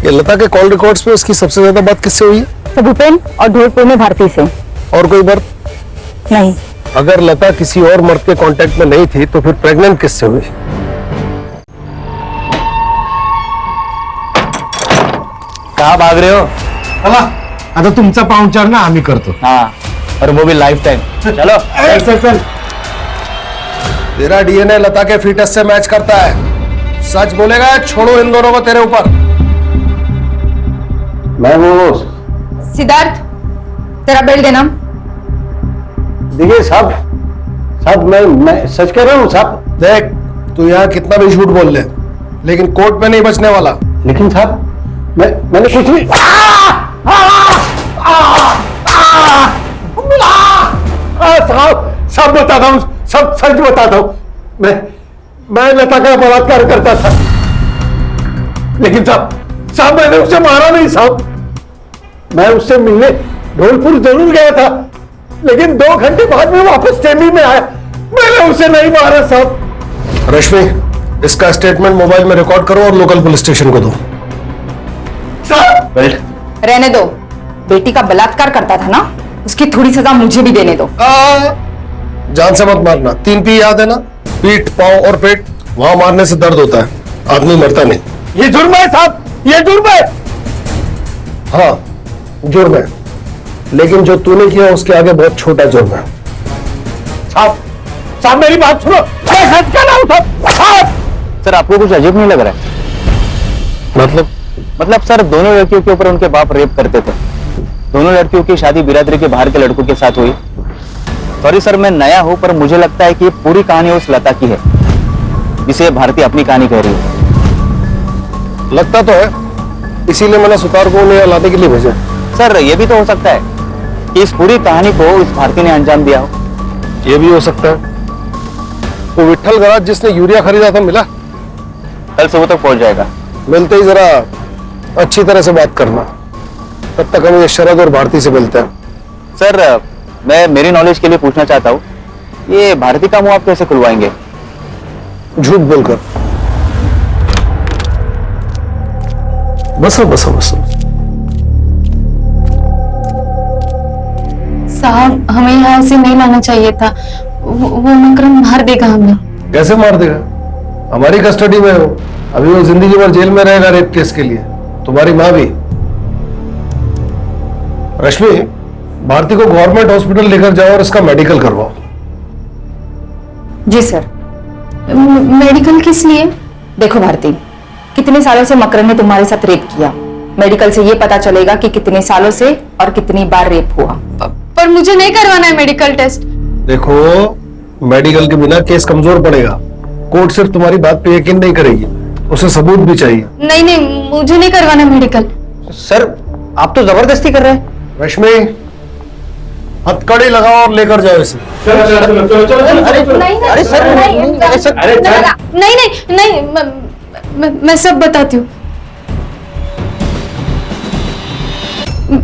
ये लता के कॉल रिकॉर्ड्स में उसकी सबसे ज्यादा बात किससे हुई है? सर भूपेन और धौलपुर में भारती से। और कोई मर्द? नहीं। अगर लता किसी और मर्द के कांटेक्ट में नहीं थी तो फिर प्रेग्नेंट किससे हुई? कहाँ भाग रहे हो? आता तुमचा पाहुणचार ना आम्ही करतो। हाँ, और वो भी लाइफ टाइम। चलो चल चल। तेरा डीएनए लता के फीटस से मैच करता है। सच बोलेगा, छोड़ो इन दोनों को तेरे ऊपर। मैं वो सिद्धार्थ, तेरा बेल देना। देखिए साहब मैं सच कह रहा हूँ साहब। देख, तू यहाँ कितना भी झूठ बोल ले, लेकिन कोर्ट में नहीं बचने वाला। लेकिन साहब मैंने कुछ नहीं। सब बताता हूँ, सब सच बताता हूँ। मैं लता का बलात्कार करता था, लेकिन साहब मैंने उसे मारा नहीं साहब। मैं उससे मिलने ढोलपुर जरूर गया था, लेकिन 2 घंटे बाद में वापस टेमी में आया। मैंने उसे नहीं मारा साहब। रश्मि, इसका स्टेटमेंट मोबाइल में रिकॉर्ड करो और लोकल पुलिस स्टेशन को दो। रहने दो, बेटी का बलात्कार करता था ना, उसकी थोड़ी सजा मुझे भी देने दो। जान से मत मारना। 3 पी याद है ना? पीठ, पांव और पेट, वहां मारने से दर्द होता है, आदमी मरता नहीं। ये जुर्म है साहब, ये जुर्म है। हाँ जुर्म है, लेकिन जो तूने किया उसके आगे बहुत छोटा जुर्म है। साहब मेरी बात सुनो, मैं सच कह रहा हूं साहब। सर आपको कुछ अजीब नहीं लग रहा है? मतलब सर दोनों लड़कियों के ऊपर उनके बाप रेप करते थे। दोनों लड़कियों की शादी बिरादरी के बाहर के लड़कों के साथ हुई। सॉरी सर मैं नया हूं, पर मुझे लगता है कि ये पूरी कहानी उस लता की है जिसे भारती अपनी कहानी कह रही है। लगता तो है, इसीलिए मैंने सुतार को उन्हें लाने के लिए भेजा। सर ये भी तो हो सकता है कि इस पूरी कहानी को इस भारती ने अंजाम दिया हो। ये भी हो सकता है। वो विट्ठल गराज जिसने यूरिया खरीदा था मिला? कल सुबह तक पहुंच जाएगा। मिलते ही जरा अच्छी तरह से बात करना, तब तक हम ये शरद और भारती से मिलते हैं। सर मैं मेरी नॉलेज के लिए पूछना चाहता हूँ, ये भारती का मुंह आप कैसे खुलवाएंगे? झूठ बोलकर। बसो बसो बसो। साहब हमें यहाँ से नहीं लाना चाहिए था, वो मकरम मार देगा हमें। कैसे मार देगा? हमारी कस्टडी में हो, अभी वो जिंदगी भर जेल में रहेगा रेप केस के लिए, तुम्हारी माँ भी। रश्मि, भारती को गवर्नमेंट हॉस्पिटल लेकर जाओ और इसका मेडिकल करवाओ। जी सर। मेडिकल किस लिए? देखो भारती, कितने सालों से मकरन ने तुम्हारे साथ रेप किया, मेडिकल से ये पता चलेगा कि कितने सालों से और कितनी बार रेप हुआ। पर मुझे नहीं करवाना है मेडिकल टेस्ट। देखो, मेडिकल के बिना केस कमजोर पड़ेगा। कोर्ट सिर्फ तुम्हारी बात पे यकीन नहीं करेगी, उसे सबूत भी चाहिए। नहीं मुझे नहीं करवाना मेडिकल। सर आप तो जबरदस्ती कर रहे हैं। रश्मि, हथकड़ी लगाओ और लेकर जाओ इसे। नहीं मैं सब बताती हूँ।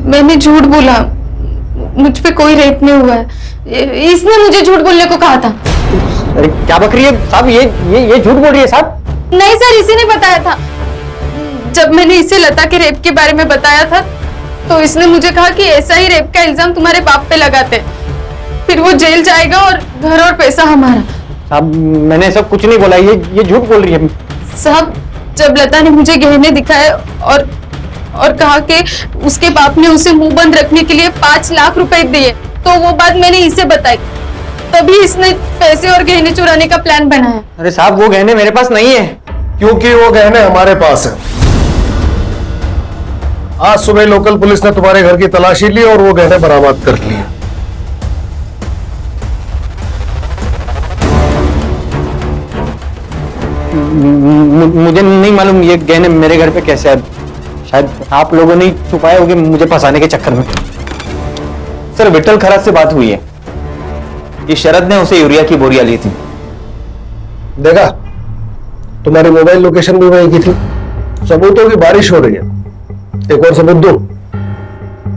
मैंने झूठ बोला, मुझ पे कोई रेप नहीं हुआ है। इसने मुझे झूठ बोलने को कहा था। अरे क्या बक रही है साहब, ये झूठ बोल रही है साहब। नहीं सर, इसी ने बताया था। जब मैंने इसे लता के रेप के बारे में बताया था तो इसने मुझे कहा कि ऐसा ही रेप का इल्जाम तुम्हारे बाप पे लगाते, फिर वो जेल जाएगा और घर और पैसा हमारा। साहब मैंने सब कुछ नहीं बोला, ये झूठ बोल रही है। साहब जब लता ने मुझे गहने दिखाए और कहा कि उसके बाप ने उसे मुंह बंद रखने के लिए 5 लाख रुपए दिए, तो वो बात मैंने इसे बताई, तभी इसने पैसे और गहने चुराने का प्लान बनाया। अरे साहब वो गहने मेरे पास नहीं है। क्योंकि वो गहने हमारे पास है। आज सुबह लोकल पुलिस ने तुम्हारे घर की तलाशी ली और वो गहने बरामद कर लिए। मुझे नहीं मालूम ये गहने मेरे घर पे कैसे आए। शायद आप लोगों ने छुपाए होंगे मुझे फंसाने के चक्कर में। सर विट्ठल खराज से बात हुई है कि शरद ने उसे यूरिया की बोरियां ली थी। देखा, तुम्हारी मोबाइल लोकेशन भी वही की थी। सबूतों की बारिश हो रही है। एक और सबूत दो।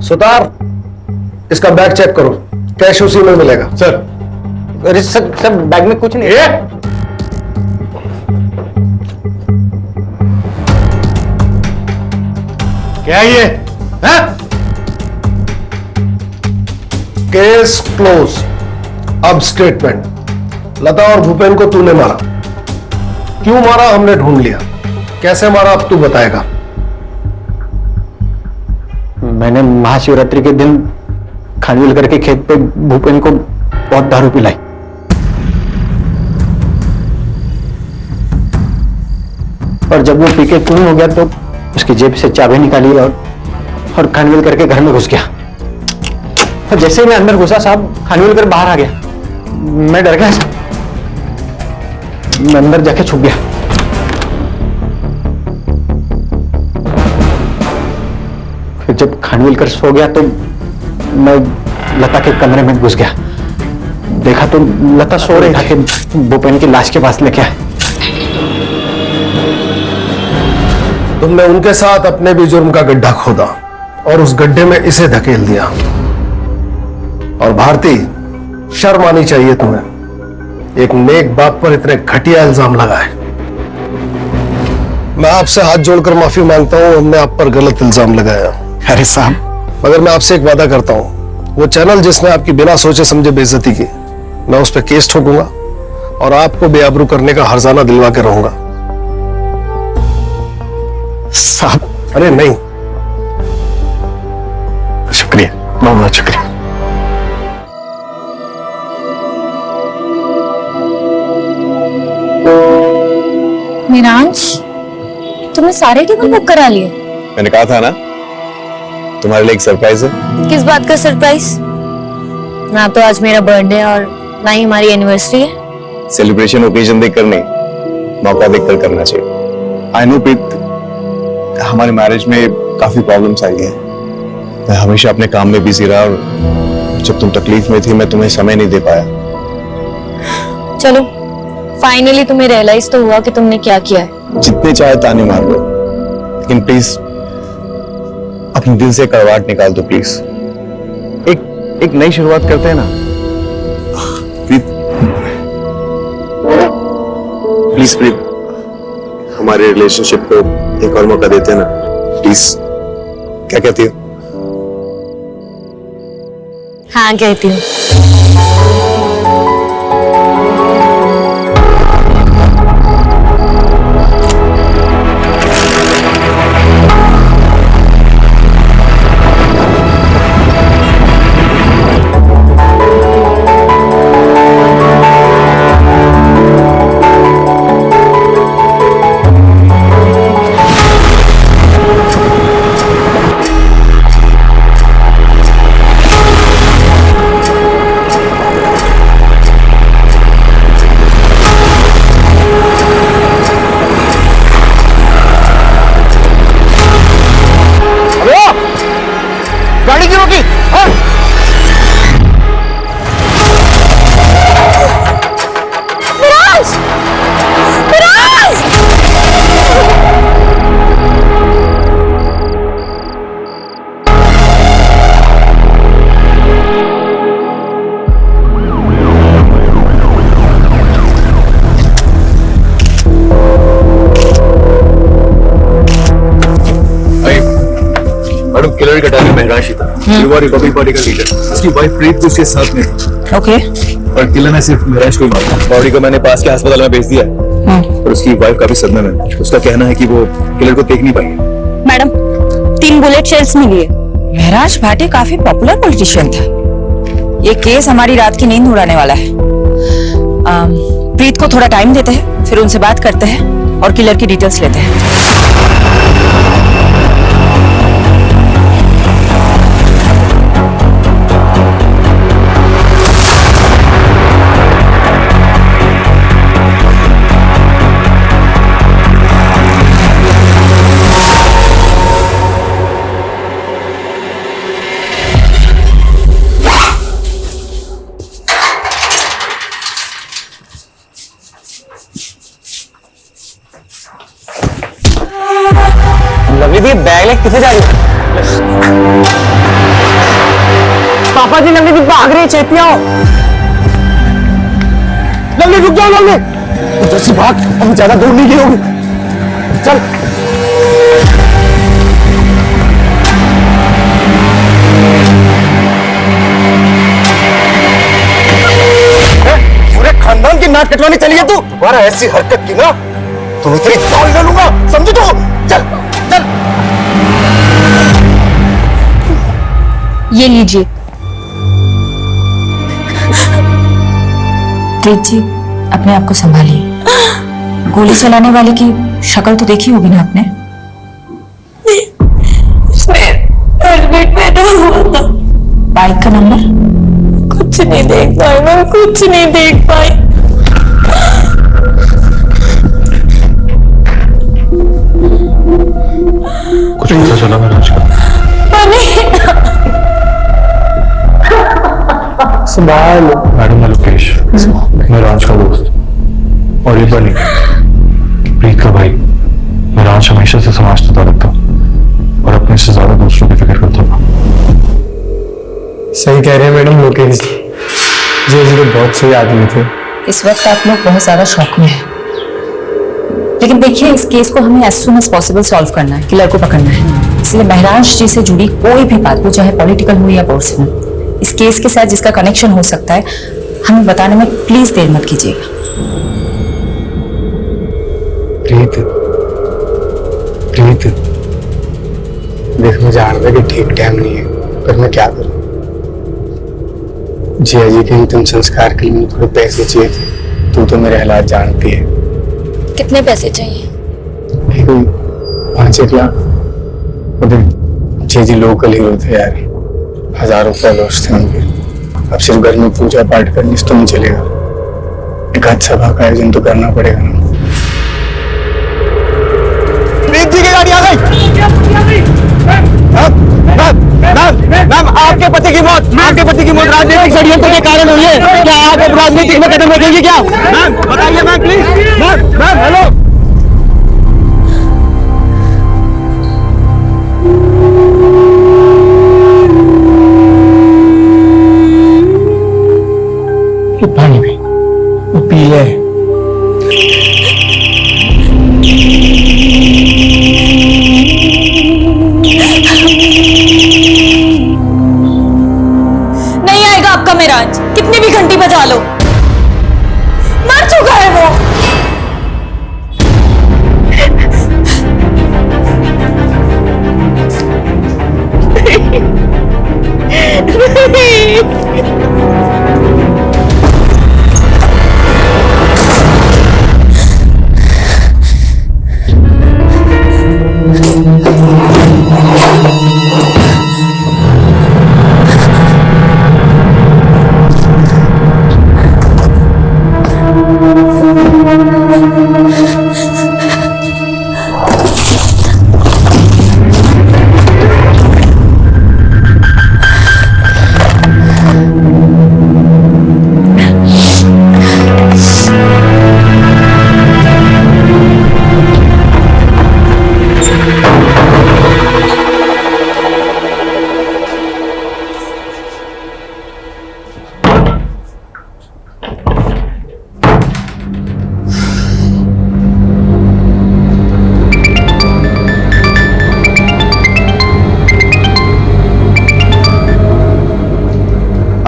सुतार, इसका बैग चेक करो, कैश उसी में मिलेगा। सर अरे सर बैग में कुछ नहीं है। क्या ये है? Case close. अब स्टेटमेंट। लता और भूपेन को तूने मारा। क्यों मारा हमने ढूंढ लिया, कैसे मारा अब तू बताएगा। मैंने महाशिवरात्रि के दिन खानविलकर के खेत पे भूपेन को बहुत दारू पिलाई। और जब वो पी के खून हो गया तो उसकी जेब से चाबी निकाली और खानविलकर के घर में घुस गया। और जैसे ही मैं अंदर घुसा साहब, खानविलकर बाहर आ गया। मैं डर गया, मैं अंदर जाके छुप गया। जब खानविलकर सो गया तो मैं लता के कमरे में घुस गया। देखा तो लता सो रही था कि भूपेन की लाश के पास लेके आए। तुमने उनके साथ अपने भी जुर्म का गड्ढा खोदा और उस गड्ढे में इसे धकेल दिया। और भारती, शर्म आनी चाहिए तुम्हें, एक नेक बाप पर इतने घटिया इल्जाम लगाए। मैं आपसे हाथ जोड़कर माफी मांगता हूं, हमने आप पर गलत इल्जाम लगाया। अरे साहब, मगर मैं आपसे एक वादा करता हूं, वो चैनल जिसने आपकी बिना सोचे समझे बेइज्जती की, मैं उस पर केस ठोकूंगा और आपको बेआबरू करने का हर्जाना दिलवा के रहूंगा। साहब, अरे नहीं, शुक्रिया, बहुत बहुत शुक्रिया। मीरांश, तुमने सारे टेबल बुक करा लिए? मैंने कहा था ना, तुम्हारे लिए एक सरप्राइज है। किस बात का सरप्राइज? ना तो आज मेरा बर्थडे है और ना ही हमारी एनिवर्सरी है। सेलिब्रेशन ओकेजन देखकर नहीं, मौका देखकर करना चाहिए। आई नो प्रीत, हमारे मैरिज में काफी प्रॉब्लम्स आई हैं। मैं हमेशा अपने काम में बिजी रहा और जब तुम तकलीफ में थी मैं तुम्हें समय नहीं दे पाया। चलो, फाइनली तुम्हें रियलाइज तो हुआ कि तुमने क्या किया है। जितने चाहे ताने मार लो, लेकिन प्लीज अपने दिल से कड़वाहट निकाल दो प्लीज। एक नई शुरुआत करते हैं ना। प्रीत, प्लीज प्रीत, हमारे रिलेशनशिप को एक और मौका देते हैं ना प्लीज। क्या कहती हो? हाँ, कहती हूँ। गाड़ी क्यों रोकी? मीरांश! मीरांश! मैडम, किलर का टारगेट महराज ही था। रिपब्लिक पार्टी का लीडर, उसकी वाइफ प्रीत भी उसके साथ में थी। ओके। और किलर ने सिर्फ महराज को ही मारा। बॉडी को मैंने पास के अस्पताल में भेज दिया है और उसकी वाइफ काफी सदमे में। उसका कहना है कि वो किलर को देख नहीं पाएंगे। मैडम, 3 बुलेट शेल्स मिली है। महराज भाटी काफी पॉपुलर पॉलिटिशियन था। ये केस हमारी रात की नींद उड़ाने वाला है। प्रीत को थोड़ा टाइम देते हैं, फिर उनसे बात करते हैं और किलर की डिटेल्स लेते हैं। लवली दी, बैग लेके किसे जा रही है? पापा जी, लवली दी भाग रही है, छेती आओ। लवली रुक जाओ, लवली जैसी भाग, हम ज्यादा दूर नहीं गए होंगे। चल। पूरे खानदान की नाक कटवाने चली है तू। तुम्हारा ऐसी हरकत की ना तो तेरी जान ले लूंगा, समझी तू? चल चल। ये लीजिए। प्रीत जी, अपने आप को संभालिए। गोली चलाने वाले की शक्ल तो देखी होगी ना आपने? हेलमेट पहना हुआ था। बाइक का नंबर? कुछ नहीं देख पाई मैं, कुछ नहीं देख पाई। कुछ पता चला महाराज का? मैंने संभाल। मैडम मैं लोकेश, मैं राज का दोस्त, और ये बनी प्रीत का भाई। मैं राज हमेशा से समाज से ताल्लुक था और अपने से ज्यादा दूसरों की फिक्र करता था। सही कह रहे हैं मैडम लोकेश जी तो बहुत सही आदमी थे। इस वक्त आप लोग बहुत ज्यादा शॉक में हैं, लेकिन देखिए इस केस को हमें as soon as possible solve करना है, किलर को पकड़ना है। इसलिए महराज जी से जुड़ी कोई भी बात, वो चाहे पॉलिटिकल हो या पर्सनल, इस केस के साथ जिसका कनेक्शन हो सकता है, हमें बताने में प्लीज देर मत कीजिएगा। प्रीत देख, मैं जान रहा कि ठीक टाइम नहीं है, पर मैं क्या करूं। जिया जी के अंतिम संस्कार के लिए मुझे थोड़े पैसे चाहिए थे। तू तो मेरे हालात जानती है। कितने पैसे चाहिए? 5-1 लाख। जी लोकल हीरो थे यार, हजारों फॉलोअर्स थे उनके। अब सिर्फ घर में पूजा पाठ करने से तो नहीं चलेगा, एक आज सभा का आयोजन तो करना पड़ेगा ना। प्रीत जी की गाड़ी आ गई। मैम आपके पति की मौत राजनीतिक षड्यंत्र के कारण हुई है। क्या आप अब राजनीतिक में कदम रखेंगे क्या? मैम बताइए मैम प्लीज। Ma'am hello. पानी भी वो पी ले। नहीं आएगा आपका महराज, कितनी भी घंटी बजा लो। मर चुका है वो।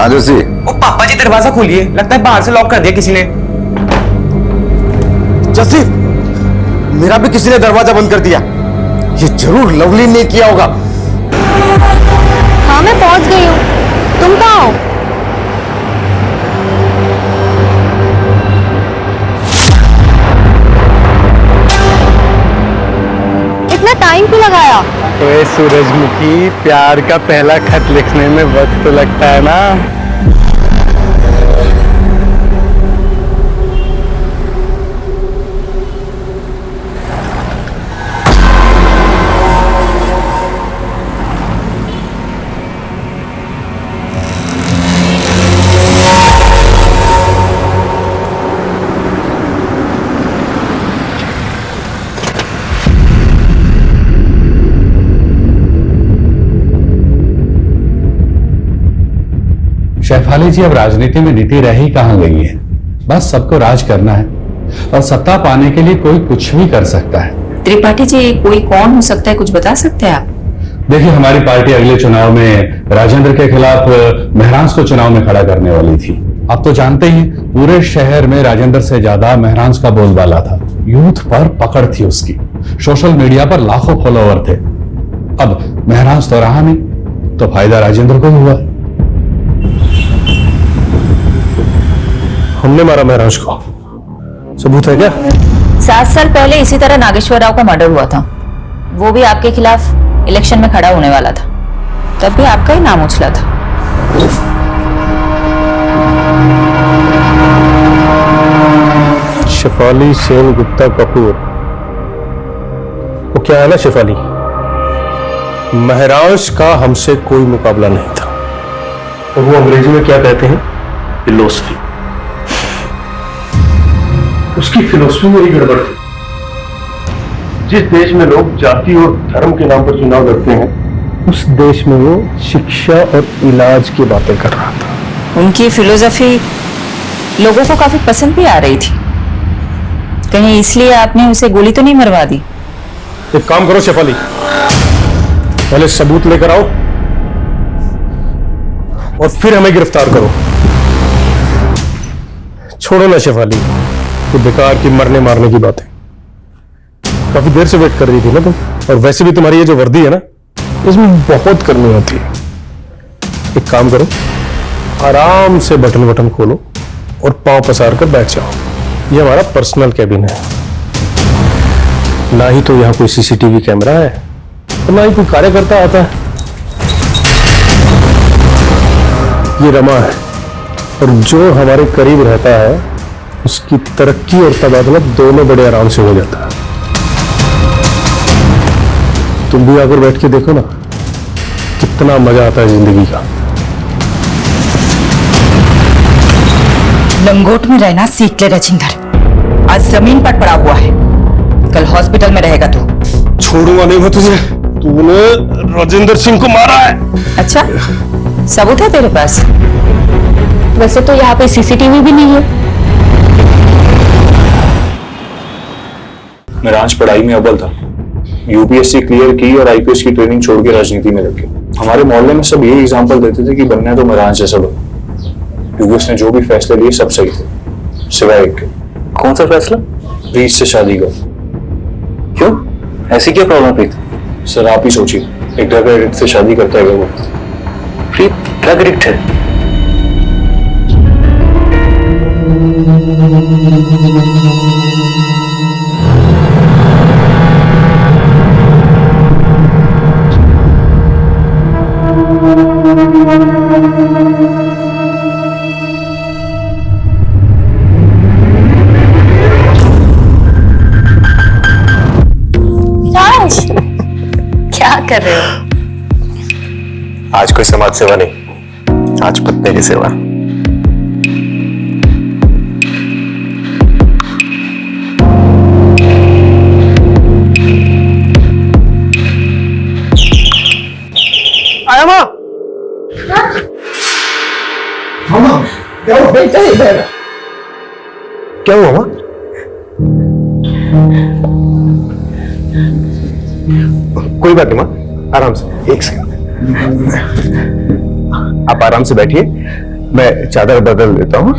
जोशी, ओ पापा जी दरवाजा खोलिए, लगता है बाहर से लॉक कर दिया किसी ने। जस्सी, मेरा भी किसी ने दरवाजा बंद कर दिया। ये जरूर लवली ने किया होगा। हाँ मैं पहुंच गई हूँ, तुम कहाँ हो? इतना टाइम क्यों लगाया? ओए सूरजमुखी, प्यार का पहला खत लिखने में वक्त तो लगता है ना। शेफाली जी, अब राजनीति में नीति रह ही कहां गई है। बस सबको राज करना है और सत्ता पाने के लिए कोई कुछ भी कर सकता है। त्रिपाठी जी, कोई कौन हो सकता है, कुछ बता सकते हैं आप? देखिए, हमारी पार्टी अगले चुनाव में राजेंद्र के खिलाफ महराज को चुनाव में खड़ा करने वाली थी। आप तो जानते ही, पूरे शहर में राजेंद्र से ज्यादा महराज का बोलबाला था। यूथ पर पकड़ थी उसकी, सोशल मीडिया पर लाखों फॉलोवर थे। अब महराज तो रहा नहीं, तो फायदा राजेंद्र को हुआ। हमने मारा महराज को, सबूत है क्या? 7 साल पहले इसी तरह नागेश्वर राव का मर्डर हुआ था। वो भी आपके खिलाफ इलेक्शन में खड़ा होने वाला था, तब भी आपका ही नाम उछला था। शेफाली सेन गुप्ता कपूर, वो क्या है ना शेफाली, महराज का हमसे कोई मुकाबला नहीं था। तो वो अंग्रेजी में क्या कहते हैं? फिलोसफी। उसकी फिलोसफी में ही गड़बड़ थी। जिस देश में लोग जाति और धर्म के नाम पर चुनाव लड़ते हैं, उस देश में वो शिक्षा और इलाज की बातें कर रहा था। उनकी फिलोसफी लोगों को काफी पसंद भी आ रही थी। कहीं इसलिए आपने उसे गोली तो नहीं मरवा दी? एक काम करो शेफाली, पहले सबूत लेकर आओ और फिर हमें गिरफ्तार करो। छोड़ो ना शेफाली, तो बेकार की मरने मारने की बातें। काफी देर से वेट कर रही थी ना तुम, और वैसे भी तुम्हारी ये जो वर्दी है ना, इसमें बहुत गर्मी होती है। एक काम करो, आराम से बटन बटन खोलो और पांव पसार कर बैठ जाओ। ये हमारा पर्सनल कैबिन है। ना ही तो यहां कोई सीसीटीवी कैमरा है और ना ही कोई कार्यकर्ता आता है। ये रमा है, और जो हमारे करीब रहता है उसकी तरक्की और तबादला दोनों बड़े आराम से हो जाता है। तुम भी आकर बैठ के देखो ना, कितना मजा आता है जिंदगी का। लंगोट में रहना सीख ले राजेंद्र। आज जमीन पर पड़ा हुआ है, कल हॉस्पिटल में रहेगा तू। छोड़ूंगा नहीं मैं तुझे। तूने राजेंद्र सिंह को मारा है। अच्छा, सबूत है तेरे पास? वैसे तो यहाँ पे सीसीटीवी भी नहीं है। मेरांश पढ़ाई में अव्वल था, यूपीएससी क्लियर की और आईपीएस की ट्रेनिंग छोड़ के राजनीति में लग गया। हमारे मोहल्ले में सब यही एग्जाम्पल देते थे कि बनना है तो मेरांश जैसा बनो, क्योंकि उसने जो भी फैसले लिए सब सही थे, सिवाय एक। कौन सा फैसला? प्रीत से शादी का। क्यों, ऐसी क्या प्रॉब्लम प्रीत? सर आप ही सोचिए, एक ड्रग एडिक्ट से शादी करता है वो। प्रीत ड्रग एडिक्ट है? क्या कर रहे हो? आज कोई समाज सेवा नहीं, आज पत्नी की सेवा। आया माँ। मामा क्या हुआ? क्या हुआ माँ? कोई बात नहीं माँ, आराम से। एक सेकंड, आप आराम से बैठिए, मैं चादर बदल देता हूँ।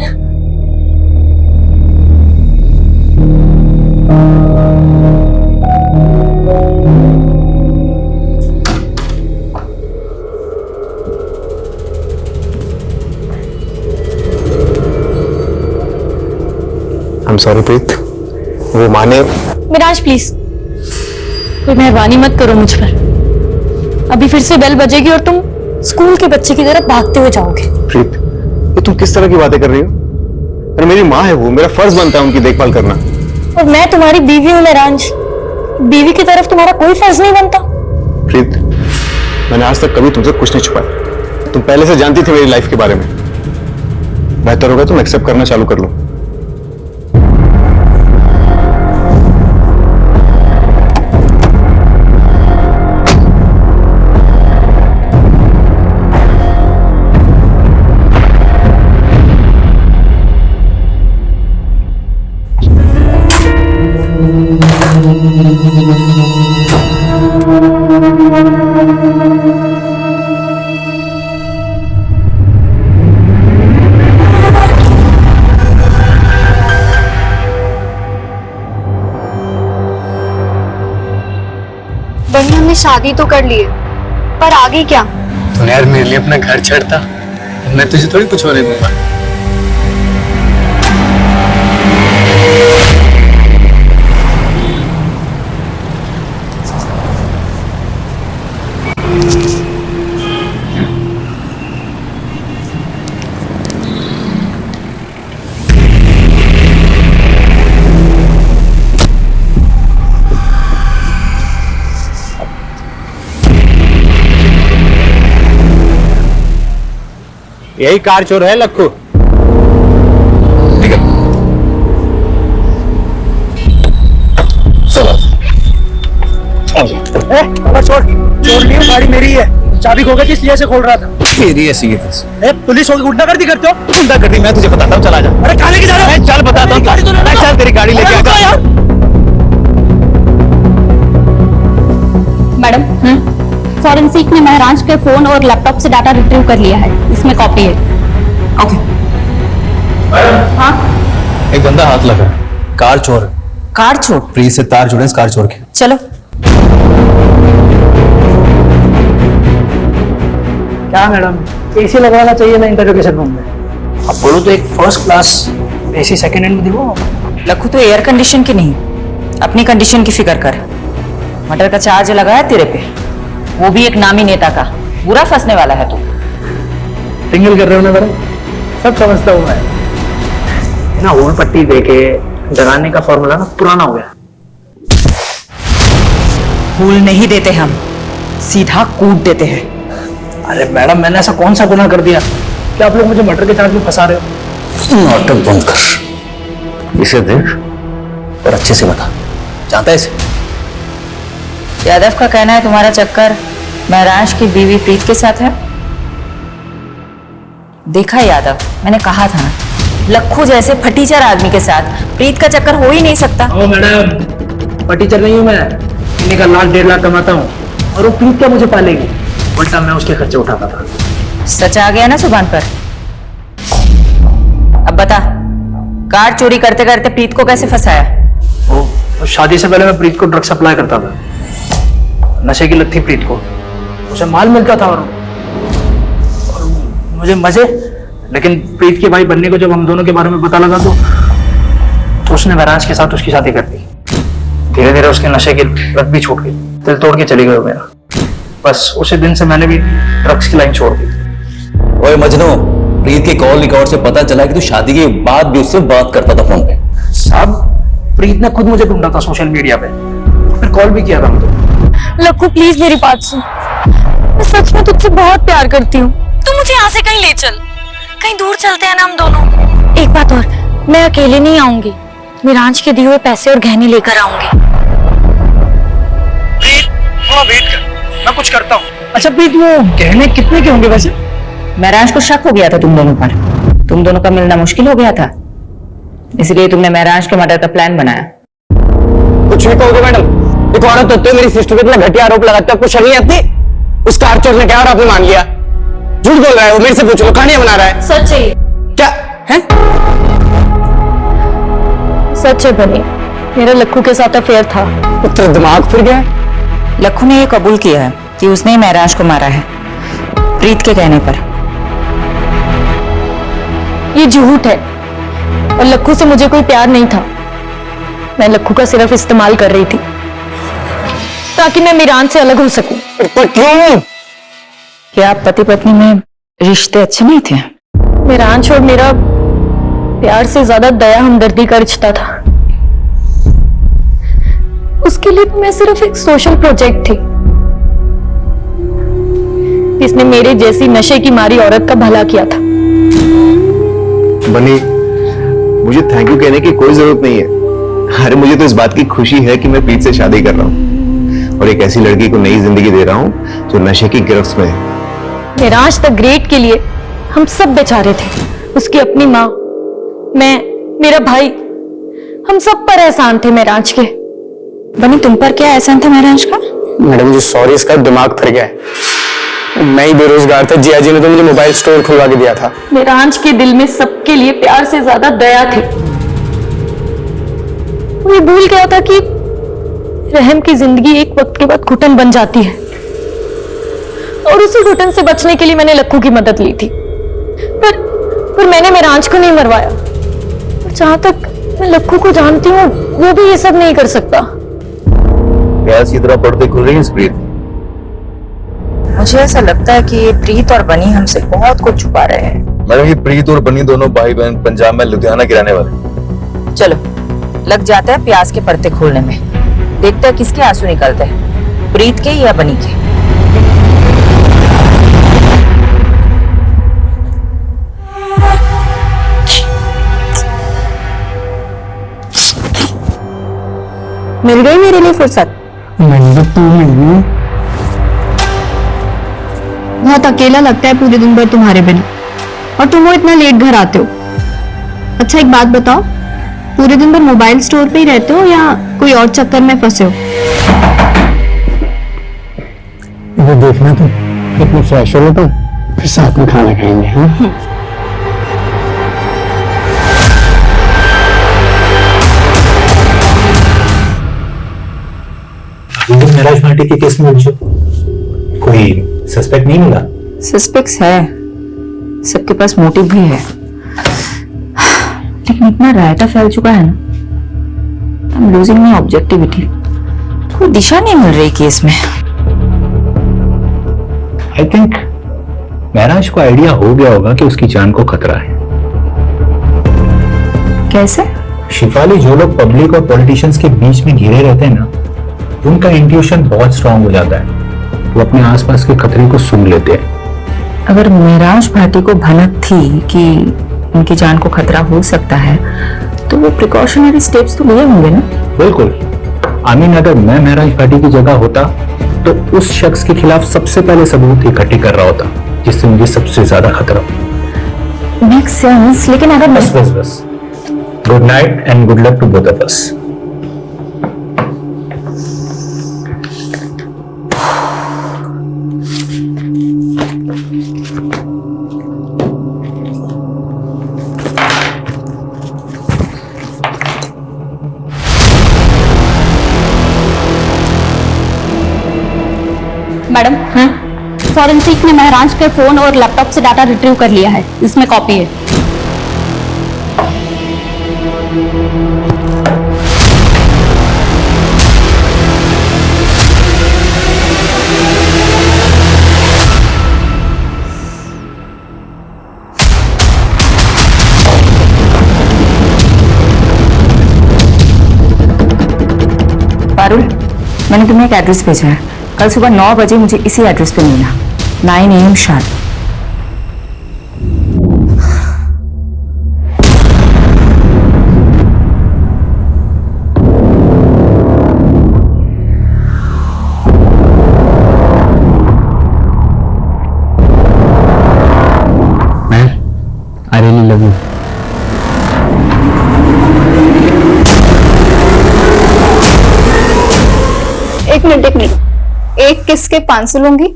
I'm sorry प्रीत, वो माने। मिराज प्लीज, कोई मेहरबानी मत करो मुझ पर। अभी फिर से बेल बजेगी और तुम स्कूल के बच्चे की तरह भागते हुए जाओगे। प्रीत, ये तुम किस तरह की बातें कर रही हो? अरे मेरी माँ है वो, मेरा फर्ज बनता है उनकी देखभाल करना। और मैं तुम्हारी बीवी हूँ मेरांश, बीवी की तरफ तुम्हारा कोई फर्ज नहीं बनता? प्रीत, मैंने आज तक कभी तुमसे कुछ नहीं छुपाया। तुम पहले से जानती थी मेरी लाइफ के बारे में। बेहतर होगा तुम एक्सेप्ट करना चालू कर लो। बहन हमने शादी तो कर ली है, पर आगे क्या? तो यार मेरे लिए अपना घर छोड़ता, मैं तुझे थोड़ी कुछ होने दूंगा। यही कार चोर है लक्कू। छोड़ लियो, गाड़ी मेरी है, चाबी खो गई थी इसलिए से खोल रहा था। तेरी ऐसी पुलिस होगी गुंडागर्दी करते हो? गुंडागर्दी मैं तुझे बताता हूँ, चला जा। अरे कहाँ लेके जा रहे हो? चल बताता हूँ, चल तेरी गाड़ी लेके आता यार। मैडम, फॉरेंसिक ने महराज के फोन और लैपटॉप से डाटा रिट्रीव कर लिया है, इसमें कॉपी है। ओके। हाँ, एक बंदा हाथ लगा है, कार चोर है। कार छोड़। प्रीत से तार जुड़े इस कार चोर के। चलो। क्या मैडम, एसी लगवाना चाहिए ना इंटरोगेशन रूम में? अब बोलो तो एक first class AC second hand में दिखो। लखू तो एयर कंडीशन की नहीं, अपनी कंडीशन की फिक्र कर। मर्डर का चार्ज लगा है तेरे पे, वो भी एक नामी नेता का। बुरा फंसने वाला है तू। सिंगल कर रहे हो ना मैडम, सब समझता हूँ मैं ना। होल पट्टी देके डराने का फॉर्मूला ना पुराना हो गया। भूल नहीं देते हम, सीधा कूट देते हैं। अरे मैडम, मैंने ऐसा कौन सा गुनाह कर दिया कि आप लोग मुझे मर्डर के चार्ज में फंसा रहे हो? नाटक बंद कर, इसे देख और अच्छे से बता, जानता है इसे? यादव का कहना है तुम्हारा चक्कर महराज की बीवी प्रीत के साथ है। देखा यादव, मैंने कहा था ना, लखू जैसे फटीचर आदमी के साथ प्रीत का चक्कर हो ही नहीं सकता। ओ मैडम, फटीचर नहीं हूँ मैं, महीने का 1,00,000 1,50,000 कमाता हूँ और वो प्रीत क्या मुझे पालेगी? उल्टा मैं उसके खर्चे उठाता था। सच आ गया ना जुबान पर। अब बता, कार चोरी करते करते प्रीत को कैसे फंसाया? वो शादी से पहले मैं प्रीत को ड्रग सप्लाई करता था। नशे की लत थी प्रीत को, उसे माल मिलता था और मुझे मजे। लेकिन प्रीत के भाई बनने को जब हम दोनों के बारे में पता लगा तो उसने महराज के साथ उसकी शादी कर दी। धीरे धीरे उसके नशे की लत भी छूट गई, दिल तोड़ के चली गई मेरा। बस उसी दिन से मैंने भी ड्रग्स की लाइन छोड़ दी। ओए मजनू, प्रीत के कॉल रिकॉर्ड से पता चला कि तू शादी के बाद भी उससे बात करता था फोन पे। साहब, प्रीत ने खुद मुझे ढूंढा था सोशल मीडिया पे, फिर कॉल भी किया था मुझे। लक्कू प्लीज मेरी बात सुन, मैं सच में तुझसे बहुत प्यार करती हूँ। तू मुझे यहाँ से कहीं ले चल, कहीं दूर चलते हैं ना हम दोनों। एक बात और, मैं अकेले नहीं आऊंगी, मिरांज के दिए हुए पैसे और गहने लेकर आऊंगी। प्रीत, थोड़ा वेट कर, मैं कुछ करता हूँ। अच्छा प्रीत, वो गहने कितने के होंगे वैसे? महराज को शक हो गया था तुम दोनों पर, तुम दोनों का मिलना मुश्किल हो गया था, इसलिए तुमने महराज के मर्डर का प्लान बनाया। कुछ भी कहोगे मैडम, एक औरत होते हो मेरी सिस्टर पे इतना घटिया आरोप लगाते हो, आपको शर्म नहीं आती? उस कार चोर ने क्या और आपने मान लिया? झूठ बोल रहा है वो, मेरे से पूछ लो, कहानियां बना रहा है। सच है क्या है? सच है बनी, मेरा लक्कू के साथ अफेयर था। तेरा दिमाग फिर गया है? लखू ने ये कबूल किया है कि उसने ही महराज को मारा है, प्रीत के कहने पर। ये झूठ है और लक्कू से मुझे कोई प्यार नहीं था। मैं लक्कू का सिर्फ इस्तेमाल कर रही थी ताकि मैं मिरान से अलग हो सकूं। पर क्यों? क्या पति पत्नी में रिश्ते अच्छे नहीं थे? मिरांश और मेरा प्यार से ज्यादा दया हमदर्दी का रिश्ता था। उसके लिए तो मैं सिर्फ एक सोशल प्रोजेक्ट थी जिसने मेरे जैसी नशे की मारी औरत का भला किया था। बनी, मुझे थैंक यू कहने की कोई जरूरत नहीं है। अरे मुझे तो इस बात की खुशी है कि मैं प्रीत से शादी कर रहा हूँ और एक ऐसी लड़की को नई जिंदगी दे रहा हूँ जो नशे की गिरफ्त में है। मिरांश द ग्रेट के लिए हम सब बेचारे थे। उसकी अपनी माँ, मैं, मेरा भाई, हम सब पर एहसान थे मिरांश के। बनी, तुम पर क्या एहसान था महराज का? मैडम जी सॉरी, इसका दिमाग फिर गया है। मैं ही बेरोजगार था, जिया जी ने तो मुझे मोबाइल स्टोर खुलवा के दिया था। मिरांश के दिल में सबके लिए प्यार से ज्यादा दया थी। वो ये भूल गया था कि रहम की जिंदगी एक वक्त के बाद घुटन बन जाती है और उसी घुटन से बचने के लिए मैंने लक्कू की मदद ली थी। पर मैंने मिरांश को नहीं मरवाया। और जहां तक मैं लक्कू को जानती हूँ, वो भी ये सब नहीं कर सकता। प्यास की तरह पड़ते खुल रही है प्रीत। मुझे ऐसा लगता है कि ये प्रीत और बनी हमसे बहुत कुछ छुपा रहे हैं। मैडम, ये प्रीत और बनी दोनों भाई बहन पंजाब में लुधियाना गिराने वाले। चलो लग जाता है प्यास के पर्दे खोलने में, देखते हैं किसके आंसू निकलते हैं, प्रीत के या बनी के। मिल गई मेरे लिए फुर्सत। मैंने तो तू मिली। बहुत अकेला लगता है पूरे दिन भर तुम्हारे बिना, और तुम वो इतना लेट घर आते हो। अच्छा एक बात बताओ, पूरे दिन भर मोबाइल स्टोर पे ही रहते हो या कोई और चक्कर में फंसे हो? ये देखना तुम कितनी फ्रेश हो तो फिर साथ में खाना खाएंगे। हाँ महराज भाटी के केस में उलझो, कोई सस्पेक्ट नहीं मिला? सस्पेक्ट्स है, सबके पास मोटिव भी है, लेकिन इतना रायता फैल चुका है ना, I am losing my objectivity. कोई दिशा नहीं मिल रही केस में। आई थिंक महराज को आइडिया हो गया होगा कि उसकी जान को खतरा है। कैसे? शिफाली, जो लोग पब्लिक और पॉलिटिशियंस के बीच में घिरे रहते हैं ना, उनका इंट्यूशन बहुत स्ट्रांग हो जाता है, वो अपने आसपास के खतरे को सूंघ लेते हैं। अगर महराज भाटी को भनक थी कि उनकी जान को खतरा हो सकता है, तो वो प्रिकॉशनरी स्टेप्स तो लिए होंगे ना? बिल्कुल। आमीन, अगर मैं महराज भाटी की जगह होता तो उस शख्स के खिलाफ सबसे पहले सबूत इकट्ठे कर रहा होता, जिससे मुझे सबसे ज्यादा खतरा हो। मेक सेंस, लेकिन अगर बस good night and good luck to both of us. Madam, forensic ने महराज के फोन और लैपटॉप से डाटा रिट्रीव कर लिया है, इसमें कॉपी है। पारुल, मैंने तुम्हें एक एड्रेस भेजा है, कल सुबह 9 बजे मुझे इसी एड्रेस पे मिलना, 9 AM sharp. I really love you. एक मिनट, एक किस के 500 लूंगी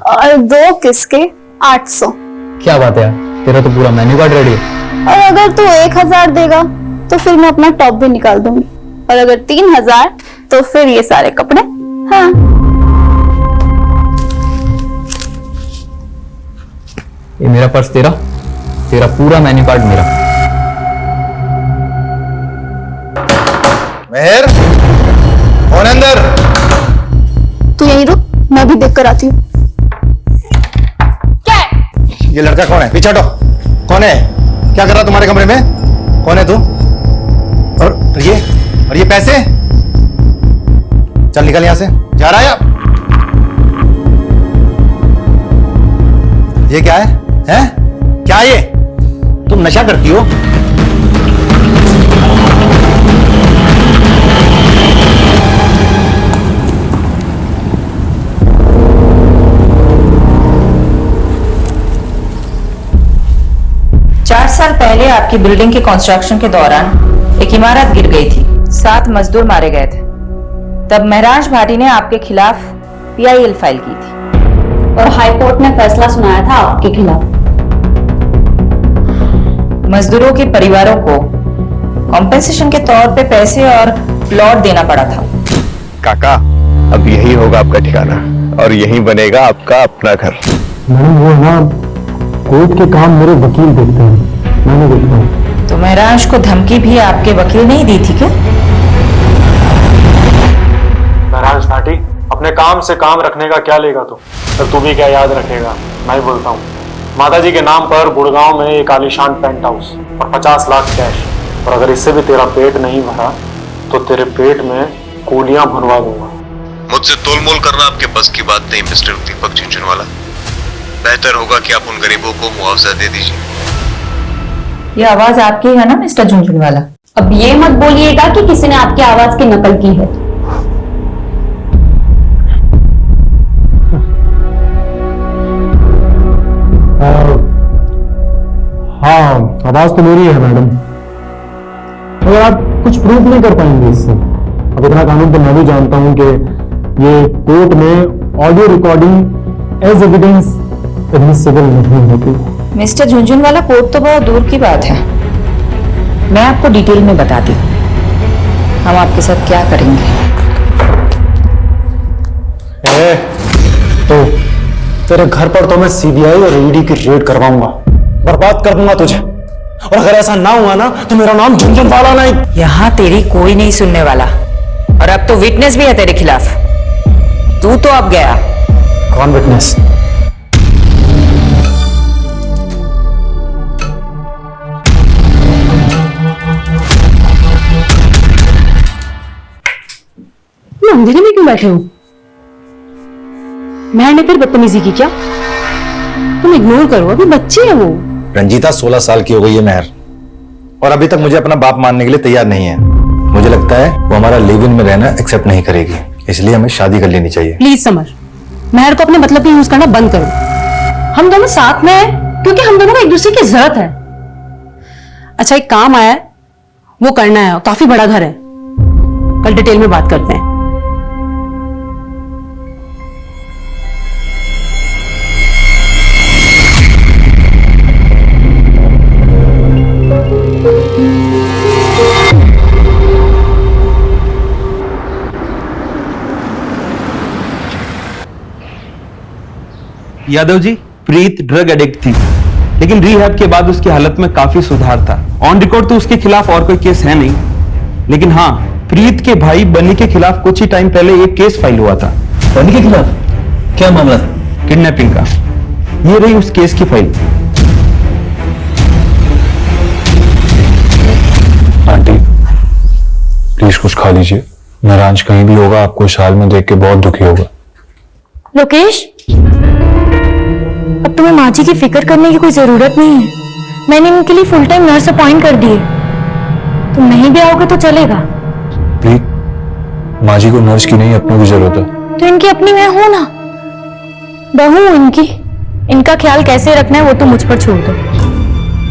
और 2 किस के 800। क्या बात है यार, तेरा तो पूरा मेन्यू कार्ड रेडी है। और अगर तू 1000 देगा तो फिर मैं अपना टॉप भी निकाल दूंगी, और अगर 3000 तो फिर ये सारे कपड़े। हाँ, ये मेरा पर्स तेरा, तेरा पूरा मेन्यू कार्ड मेरा। मेहर, कौन है अंदर? तू यहीं रुक, मैं भी देख कर आती हूँ। क्या है? ये लड़का कौन है? पीछे हटो। कौन है? क्या कर रहा तुम्हारे कमरे में? कौन है तू? और ये पैसे? चल निकल यहां से, जा रहा है? ये क्या है? हैं? क्या ये? तुम नशा करती हो? चार साल पहले आपकी बिल्डिंग के कंस्ट्रक्शन के दौरान एक इमारत गिर गई थी, 7 मजदूर मारे गए थे। तब महराज भाटी ने आपके खिलाफ PIL फाइल की थी और हाई कोर्ट ने फैसला सुनाया था आपके खिलाफ। मजदूरों के परिवारों को कॉम्पेंसेशन के तौर पे पैसे और प्लॉट देना पड़ा था। काका, अब यही होगा आपका ठिकाना और यही बनेगा आपका अपना घर। मैडम वो ना कोर्ट के काम मेरे वकील देखते हैं, मैं नहीं देखता हूँ। तो महराज को धमकी भी आपके वकील ने ही दी थी क्या? महराज भाटी, अपने काम से काम रखने का क्या लेगा तू भी क्या याद रखेगा? मैं ही बोलता हूँ, माताजी के नाम पर गुड़गांव में एक आलीशान पेंट हाउस और 50 लाख कैश, और अगर इससे भी तेरा पेट नहीं भरा तो तेरे पेट में कूलियां भरवा दूंगा। मुझसे तोलमोल करना आपके बस की बात नहीं मिस्टर दीपक झुंझुनवाला। बेहतर होगा कि आप उन गरीबों को मुआवजा दे दीजिए। ये आवाज आपकी है ना मिस्टर झुंझुनवाला? अब ये मत बोलिएगा कि किसी ने आपकी आवाज की नकल की है। आवाज तो मेरी है मैडम, मगर आप कुछ प्रूफ नहीं कर पाएंगे इससे। अब इतना कानून तो मैं भी जानता हूं कि ये कोर्ट में audio recording as evidence admissible नहीं होती। मिस्टर झुंझुनवाला, कोर्ट तो बहुत दूर की बात है, मैं आपको डिटेल में बताती हूँ हम आपके साथ क्या करेंगे। तो तेरे घर पर तो मैं सीबीआई और ईडी की रेड करवाऊंगा, बर्बाद कर दूंगा तुझे। और अगर ऐसा ना हुआ ना तो मेरा नाम झुंझुनवाला नहीं। यहाँ तेरी कोई नहीं सुनने वाला, और अब तो विटनेस भी है तेरे खिलाफ। तू तो अब गया। कौन विटनेस? अंधेरे में क्यों बैठे हो? मैंने फिर बदतमीजी की क्या? तुम इग्नोर करो, अभी बच्ची है वो। रंजीता 16 साल की हो गई है मेहर, और अभी तक मुझे अपना बाप मानने के लिए तैयार नहीं है। मुझे लगता है वो हमारा लिव इन में रहना एक्सेप्ट नहीं करेगी, इसलिए हमें शादी कर लेनी चाहिए। प्लीज समर, मेहर को अपने मतलब पे यूज करना बंद करो। हम दोनों साथ में हैं क्योंकि हम दोनों को एक दूसरे की जरूरत है। अच्छा, एक काम आया है, वो करना है, काफी बड़ा घर है, कल डिटेल में बात करते हैं। यादव जी, प्रीत ड्रग एडिक्ट थी, लेकिन रिहैब के बाद उसकी हालत में काफी सुधार था। ऑन रिकॉर्ड तो उसके खिलाफ और कोई केस है नहीं, लेकिन हाँ, प्रीत के भाई बनी के खिलाफ कुछ ही टाइम पहले एक केस फाइल हुआ था। बनी के खिलाफ क्या मामला था? किडनैपिंग का। ये रही उस केस की फाइल। आंटी प्लीज कुछ खा लीजिए, महराज कहीं भी होगा आपको इस हाल में देख के बहुत दुखी होगा। लोकेश, अब तुम्हें माँ जी की फिक्र करने की कोई जरूरत नहीं है। मैंने इनके लिए फुल टाइम नर्स अपॉइंट कर दी है। तुम नहीं भी आओगे तो चलेगा। प्लीज, माँ जी को नर्स की नहीं अपनों की जरूरत है। तो इनकी अपनी मैं हूं ना, बहू इनकी। इनका ख्याल कैसे रखना है वो तो मुझ पर छोड़ दो।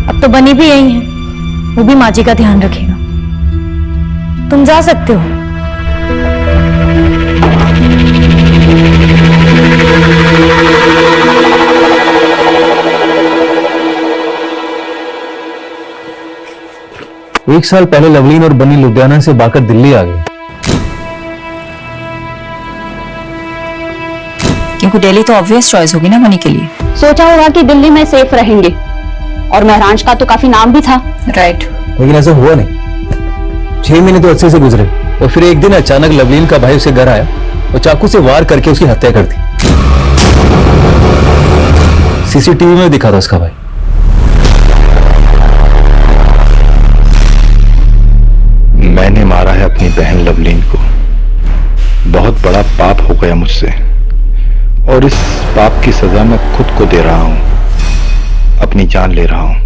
अब तो बनी भी यही है, वो भी माँ जी का ध्यान रखेगा। तुम जा सकते हो। एक साल पहले लवलीन और बनी लुधियाना से भागकर दिल्ली आ गई, क्योंकि दिल्ली तो ऑब्वियस चॉइस होगी ना बनी के लिए। सोचा होगा कि दिल्ली में सेफ रहेंगे, और महराज का तो काफी नाम भी था। राइट, लेकिन ऐसा हुआ नहीं। 6 महीने तो अच्छे से गुजरे, और फिर एक दिन अचानक लवलीन का भाई उसे घर आया और चाकू से वार करके उसकी हत्या कर दी। सीसीटीवी में दिखा था उसका भाई। मैंने मारा है अपनी बहन लवलीन को। बहुत बड़ा पाप हो गया मुझसे, और इस पाप की सजा मैं खुद को दे रहा हूं, अपनी जान ले रहा हूं।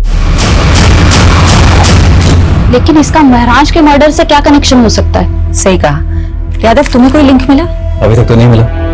लेकिन इसका महराज के मर्डर से क्या कनेक्शन हो सकता है? सही कहा। यादव, तुम्हें कोई लिंक मिला? अभी तक तो नहीं मिला।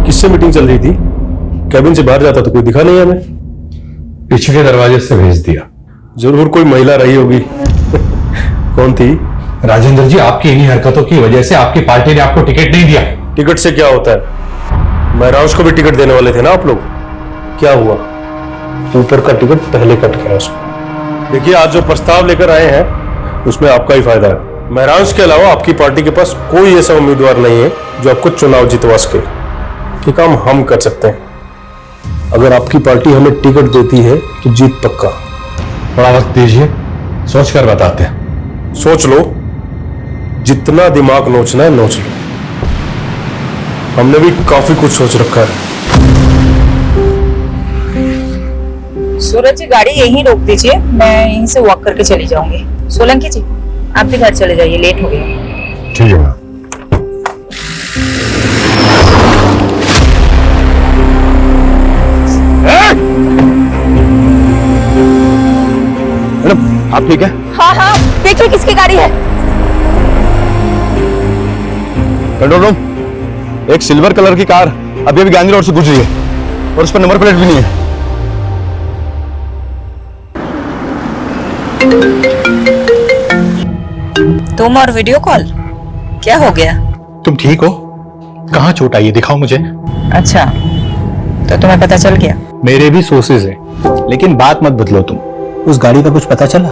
किससे मीटिंग चल रही थी? कैबिन से बाहर जाता तो कोई दिखा नहीं हमें। पीछे के दरवाजे से भेज दिया। जरूर कोई महिला रही होगी। कौन थी? राजेंद्र जी, आपकी इन्हीं हरकतों की वजह से आपकी पार्टी ने आपको टिकट नहीं दिया। टिकट से क्या होता है? महराज को भी टिकट देने वाले थे ना आप लोग। क्या हुआ? ऊपर का टिकट पहले कट गया उसको। देखिए, आज जो प्रस्ताव लेकर आए हैं उसमें आपका ही फायदा है। महराज के अलावा आपकी पार्टी के पास कोई ऐसा उम्मीदवार नहीं है जो आपको चुनाव जितवा सके। ये काम हम कर सकते हैं। अगर आपकी पार्टी हमें टिकट देती है तो जीत पक्का। थोड़ा वक्त दीजिए, सोच कर बताते हैं। सोच लो, जितना दिमाग नोचना है नोच लो। हमने भी काफी कुछ सोच रखा है। सूरज जी गाड़ी यहीं रोक दीजिए, मैं यहीं से वॉक करके चली जाऊंगी। सोलंकी जी आप भी घर चले जाइए, लेट हो गया। ठीक है मैम। मैडम आप ठीक है? हाँ हाँ, देखिए किसकी गाड़ी है। कंट्रोल रूम, एक सिल्वर कलर की कार अभी अभी गांधी रोड से गुजरी है और उस पर नंबर प्लेट भी नहीं है। तुम और वीडियो कॉल, क्या हो गया? तुम ठीक हो? कहाँ चोट आई है, दिखाओ मुझे। अच्छा तो तुम्हें पता चल गया? मेरे भी सोर्सेज हैं, लेकिन बात मत बदलो तुम। उस गाड़ी का कुछ पता चला?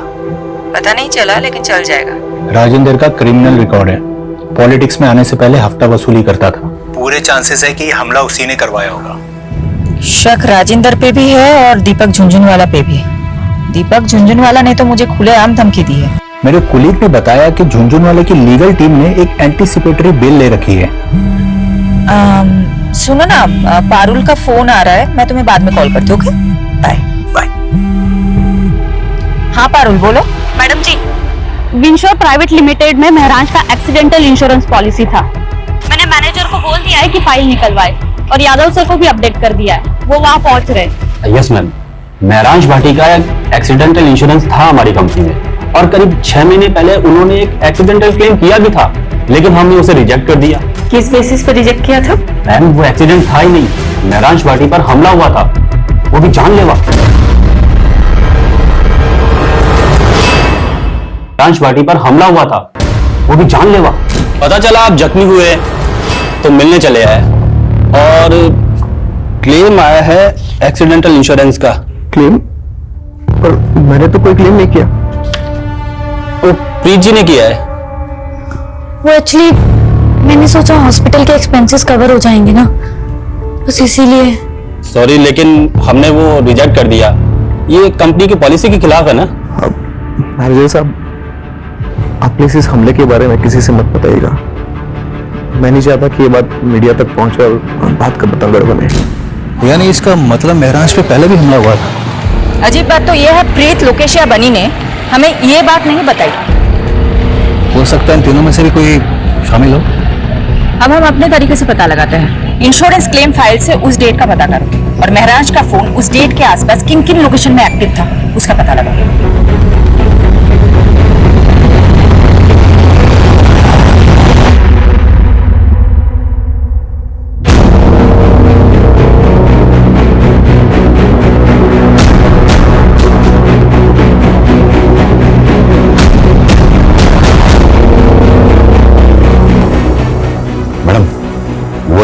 पता नहीं चला, लेकिन चल जाएगा। राजेंद्र का क्रिमिनल रिकॉर्ड है, पॉलिटिक्स में आने से पहले हफ्ता वसूली करता था। पूरे चांसेस है कि हमला उसी ने करवाया होगा। शक राजेंद्र पे भी है और दीपक झुंझुनवाला पे भी। दीपक झुंझुनवाला ने तो मुझे खुलेआम धमकी दी है। मेरे कुलीग ने बताया कि झुंझुनवाले की लीगल टीम ने एक एंटीसिपेटरी बिल ले रखी है। सुनो ना, पारुल का फोन आ रहा है, मैं तुम्हें बाद में कॉल करती हूँ। Okay bye bye. हाँ पारुल बोलो। Madam ji, Winshore private limited में महराज का एक्सीडेंटल इंश्योरेंस पॉलिसी था। मैंने मैनेजर को बोल दिया है कि फाइल निकलवाए और यादव सर को भी अपडेट कर दिया है, वो वहाँ पहुंच रहे। यस मैम, महराज भाटी का एक्सीडेंटल इंश्योरेंस था हमारी कंपनी में और करीब 6 महीने पहले उन्होंने एक एक्सीडेंटल क्लेम किया भी था, लेकिन हमने उसे रिजेक्ट कर दिया। किस बेसिस पर रिजेक्ट किया था? मैम वो एक्सीडेंट था ही नहीं, महराज भाटी पर हमला हुआ था, वो भी जानलेवा। महराज भाटी पर हमला हुआ था, वो भी जानलेवा। पता चला आप जख्मी हुए तो मिलने चले आए और क्लेम आया है एक्सीडेंटल इंश्योरेंस का। क्लेम? पर मैंने तो कोई क्लेम नहीं किया। वो प्रीत जी ने किया है। वो एक्चुअली मैंने सोचा हॉस्पिटल के एक्सपेंसेस कवर हो जाएंगे ना, बस इसीलिए। सॉरी, लेकिन हमने वो रिजेक्ट कर दिया, ये कंपनी की पॉलिसी के खिलाफ है ना। मैनेजर साहब, आप प्लीज इस हमले के बारे में किसी से मत बताइएगा। मैं नहीं चाहता कि ये बात मीडिया तक पहुंचे और बात का बतंगड़ बने। यानी इसका मतलब महराज पे पहले भी हमला हुआ था। अजीब बात तो यह है, प्रीत लोकेश या बनी ने हमें ये बात नहीं बताई। हो सकता है इन तीनों में से भी कोई शामिल हो। अब हम अपने तरीके से पता लगाते हैं। इंश्योरेंस क्लेम फाइल से उस डेट का पता करो और महराज का फोन उस डेट के आसपास किन किन लोकेशन में एक्टिव था उसका पता लगाओ।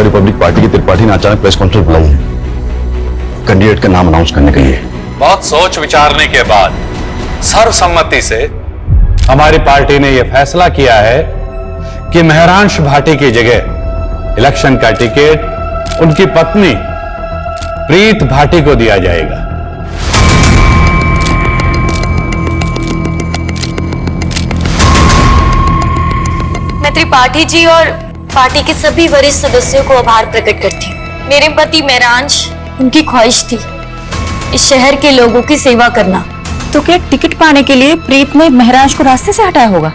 रिपब्लिक पार्टी की त्रिपाठी ने अचानक प्रेस कॉन्फ्रेंस बुलाई है कैंडिडेट का नाम अनाउंस करने के लिए। बहुत सोच विचारने के बाद सर्वसम्मति से हमारी पार्टी ने यह फैसला किया है कि महरांश भाटी की जगह इलेक्शन का टिकट उनकी पत्नी प्रीत भाटी को दिया जाएगा। मैं त्रिपाठी जी और पार्टी के सभी वरिष्ठ सदस्यों को आभार प्रकट करती हूँ। मेरे पति महरांश, उनकी ख्वाहिश थी इस शहर के लोगों की सेवा करना। तो क्या टिकट पाने के लिए प्रीत ने महराज को रास्ते से हटाया होगा?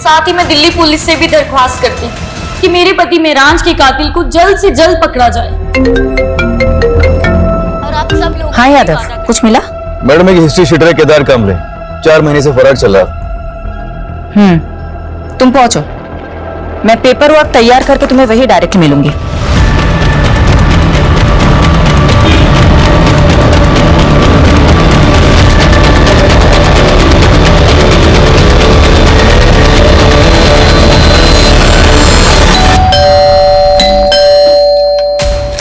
साथ ही मैं दिल्ली पुलिस से भी दरख्वास्त करती हूँ कि मेरे पति महराज के कातिल को जल्द से जल्द पकड़ा जाए। और आप सब लोग। हाँ यादव, कुछ मिला? मैडम एक हिस्ट्री शीटर है केदार कामले, 4 महीने से फरार चल रहा। तुम पहुंचो, मैं पेपर वर्क तैयार करके तुम्हें वही डायरेक्ट मिलूंगी।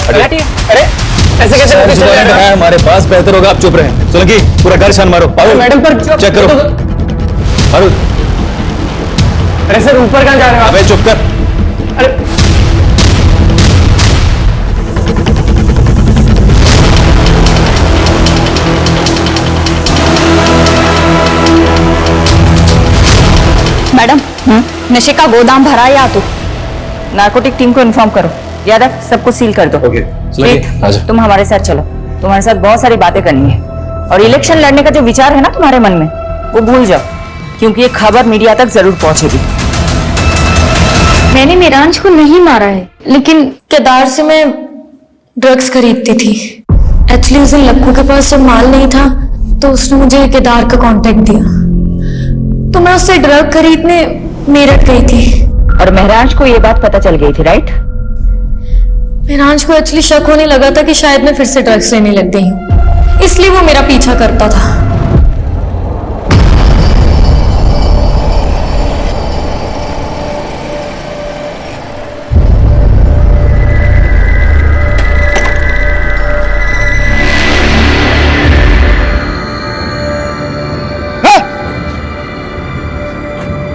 अरे ऐसे कैसे है हमारे पास? बेहतर होगा आप चुप रहे। सोलंकी पूरा घर छान मारो। मैडम पर चेक करो। अरुण, अरे सर ऊपर कहाँ जा रहे हो? अबे चुप कर। अरे मैडम, नशे का गोदाम भरा या तो? नार्कोटिक टीम को इन्फॉर्म करो। यादव सबको सील कर दो। ओके, तुम हमारे साथ चलो, तुम्हारे साथ बहुत सारी बातें करनी है। और इलेक्शन लड़ने का जो विचार है ना तुम्हारे मन में, वो भूल जाओ, क्योंकि ये खबर मीडिया तक जरूर पहुंचेगी। मैंने मेरांश को नहीं मारा है, लेकिन केदार से मैं ड्रग्स खरीदती थी। एक्चुअली उस दिन लक्कू के पास जब माल नहीं था तो उसने मुझे केदार का कांटेक्ट दिया, तो मैं उससे ड्रग खरीदने मेरठ गई थी। और महराज को ये बात पता चल गई थी, राइट? मेरांश को एक्चुअली शक होने लगा था कि शायद मैं फिर से ड्रग्स लेने लग गई हूँ, इसलिए वो मेरा पीछा करता था।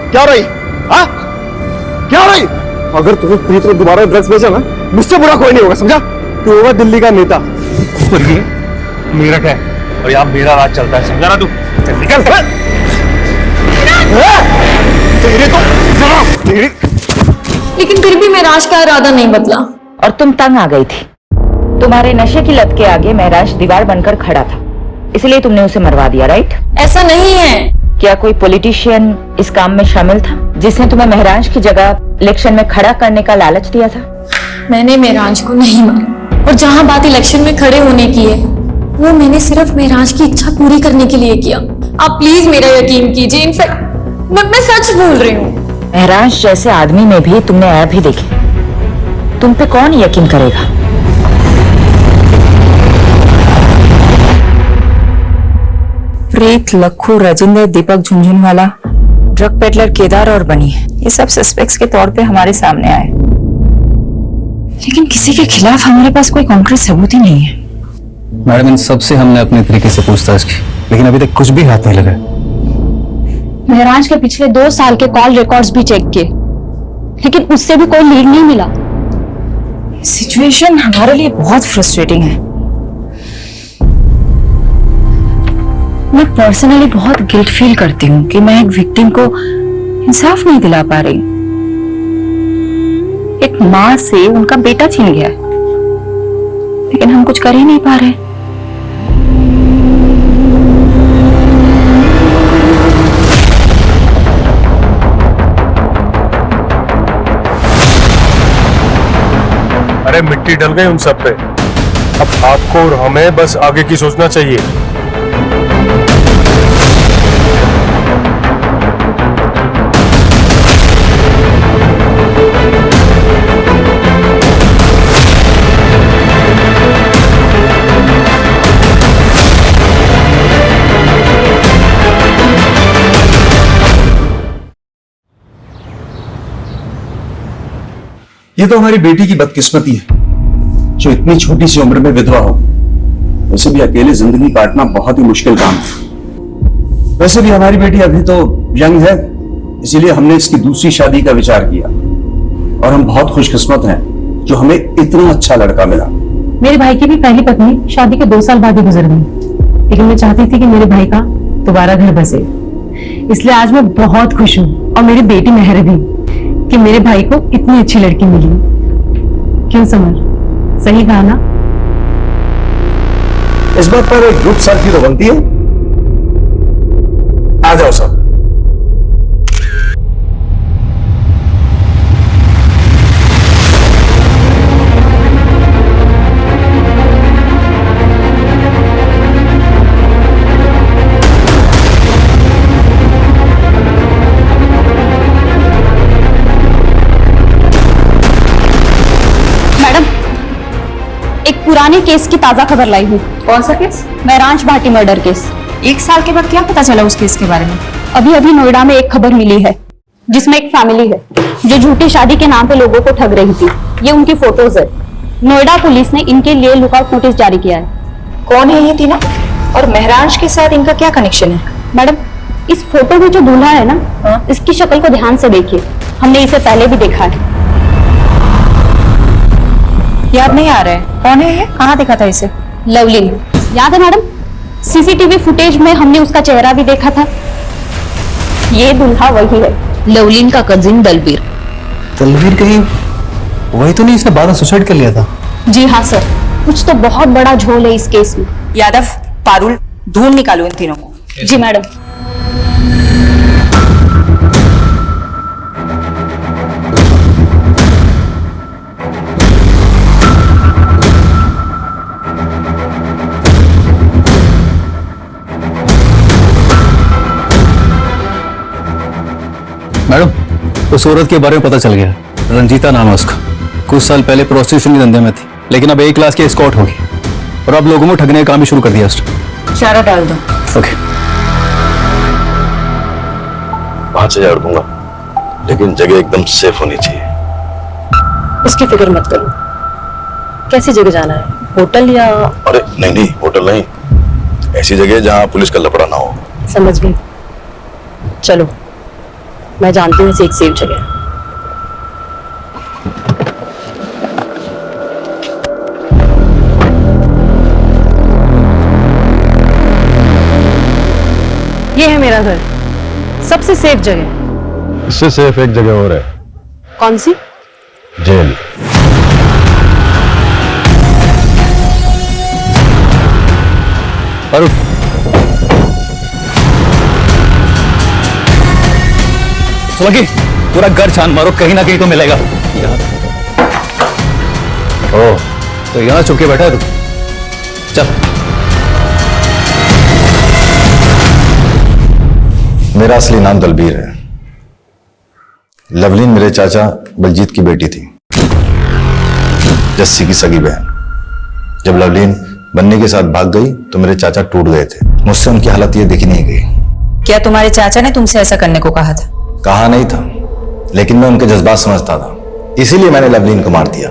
क्या रही? हाँ? क्या रही? अगर तुम्हें प्रीत को दोबारा ड्रग्स बेचा ना, मुझसे बुरा कोई नहीं होगा, समझा? तू होगा दिल्ली का नेता, मेरठ है और यहाँ मेरा राज चलता है, समझा ना तू? चल निकल। लेकिन फिर भी मेराज का इरादा नहीं बदला। और तुम तंग आ गई थी। तुम्हारे नशे की लत के आगे महराज दीवार बनकर खड़ा था, इसलिए तुमने उसे मरवा दिया, राइट? ऐसा नहीं है। क्या कोई पॉलिटिशियन इस काम में शामिल था जिसने तुम्हें महराज की जगह इलेक्शन में खड़ा करने का लालच दिया था? मैंने मेराज को नहीं मारा, और जहाँ बात इलेक्शन में खड़े होने की है, वो मैंने सिर्फ मेराज की इच्छा पूरी करने के लिए किया। आप प्लीज मेरा यकीन कीजिए, इनफैक्ट मैं सच बोल रही हूँ। महराज जैसे आदमी में भी तुमने ऐप ही देखे, तुम पे कौन यकीन करेगा? प्रीत, लक्खू, राजेंद्र, दीपक झुंझुनवाला, ड्रग पेडलर केदार और बनी, ये सब सस्पेक्ट्स के तौर पे हमारे सामने आए, लेकिन किसी के खिलाफ हमारे पास कोई कॉन्क्रीट सबूत ही नहीं है। मैडम, इन सबसे हमने अपने तरीके से पूछताछ की, लेकिन अभी तक कुछ भी हाथ नहीं लगा। महराज के पिछले 2 साल के कॉल रिकॉर्ड्स भी चेक किए, लेकिन उससे भी कोई लीड नहीं मिला। सिचुएशन हमारे लिए बहुत फ्रस्ट्रेटिंग है। मैं पर्सनली बहुत गिल्ट फील करती हूँ कि मैं एक विक्टिम को इंसाफ नहीं दिला पा रही। एक माँ से उनका बेटा छीन गया, लेकिन हम कुछ कर ही नहीं पा रहे। अरे मिट्टी डल गई उन सब पे, अब आपको और हमें बस आगे की सोचना चाहिए। ये तो हमारी बेटी की बदकिस्मती है जो इतनी छोटी सी उम्र में विधवा हो। वैसे भी अकेले जिंदगी काटना बहुत ही मुश्किल काम है। वैसे भी हमारी बेटी अभी तो यंग है, इसीलिए हमने इसकी दूसरी शादी का विचार किया, और हम बहुत खुशकिस्मत हैं जो हमें इतना अच्छा लड़का मिला। मेरे भाई की भी पहली पत्नी शादी के 2 साल बाद ही गुजर गई, लेकिन मैं चाहती थी कि मेरे भाई का दोबारा घर बसे, इसलिए आज मैं बहुत खुश हूँ, और मेरी बेटी मेहर भी, कि मेरे भाई को इतनी अच्छी लड़की मिली। क्यों समर, सही कहा ना? इस बात पर एक ग्रुप सेल्फी तो बनती है। आ जाओ सब। पुराने केस की ताजा खबर लाई हूँ। कौन सा केस? महराज भाटी मर्डर केस। 1 साल के बाद क्या पता चला उस केस के बारे में? अभी अभी नोएडा में एक खबर मिली है, जिसमें एक फैमिली है जो झूठी शादी के नाम पे लोगों को ठग रही थी। ये उनकी फोटोज है। नोएडा पुलिस ने इनके लिए लुकआउट नोटिस जारी किया है। कौन है ये टीना, और महराज के साथ इनका क्या कनेक्शन है? मैडम, इस फोटो में जो दूल्हा है ना, इसकी शक्ल को ध्यान से देखिए, हमने इसे पहले भी देखा है। याद नहीं आ रहा है, कौन है ये? कहाँ देखा था इसे? लवलीन, याद है मैडम? सीसीटीवी फुटेज में हमने उसका चेहरा भी देखा था। ये दूल्हा वही है, लवलीन का कजिन दलबीर। दलबीर कहीं वही तो नहीं इसने बाद में सुसाइड कर लिया था? जी हाँ सर, कुछ तो बहुत बड़ा झोल है इस केस में। यादव, पारुल, ढूंढ निकालो इन तीनों को। जी मैडम। मैडम, उस औरत के बारे में पता चल गया। रंजीता नाम है उसका। कुछ साल पहले प्रोस्टिट्यूशन के धंधे में थी, लेकिन अब A क्लास की एस्कॉर्ट होगी और अब लोगों को ठगने का काम भी शुरू कर दिया उसने। चारा डाल दो। ओके। 5,000 दूंगा, लेकिन जगह एकदम सेफ होनी चाहिए। उसकी फिक्र मत करो। कैसी जगह जाना है, होटल या? अरे नहीं नहीं, होटल नहीं, ऐसी जगह जहां पुलिस का लफड़ा ना हो। समझ गई। चलो, मैं जानती हूँ एक सेफ जगह। ये है मेरा घर, सबसे सेफ जगह। इससे सेफ एक जगह और है। कौन सी? जेल। अरुण, सुलगी, पूरा घर छान मारो, कहीं ना कहीं तो मिलेगा। ओह, तो यहाँ छुप के बैठा है तू? चल। मेरा असली नाम दलबीर है। लवलीन मेरे चाचा बलजीत की बेटी थी, जस्सी की सगी बहन। जब लवलीन बन्नी के साथ भाग गई तो मेरे चाचा टूट गए थे। मुझसे उनकी हालत ये देखी नहीं गई। क्या तुम्हारे चाचा ने तुमसे ऐसा करने को कहा था? कहा नहीं था, लेकिन मैं उनके जज्बात समझता था, इसीलिए मैंने लवलीन को मार दिया।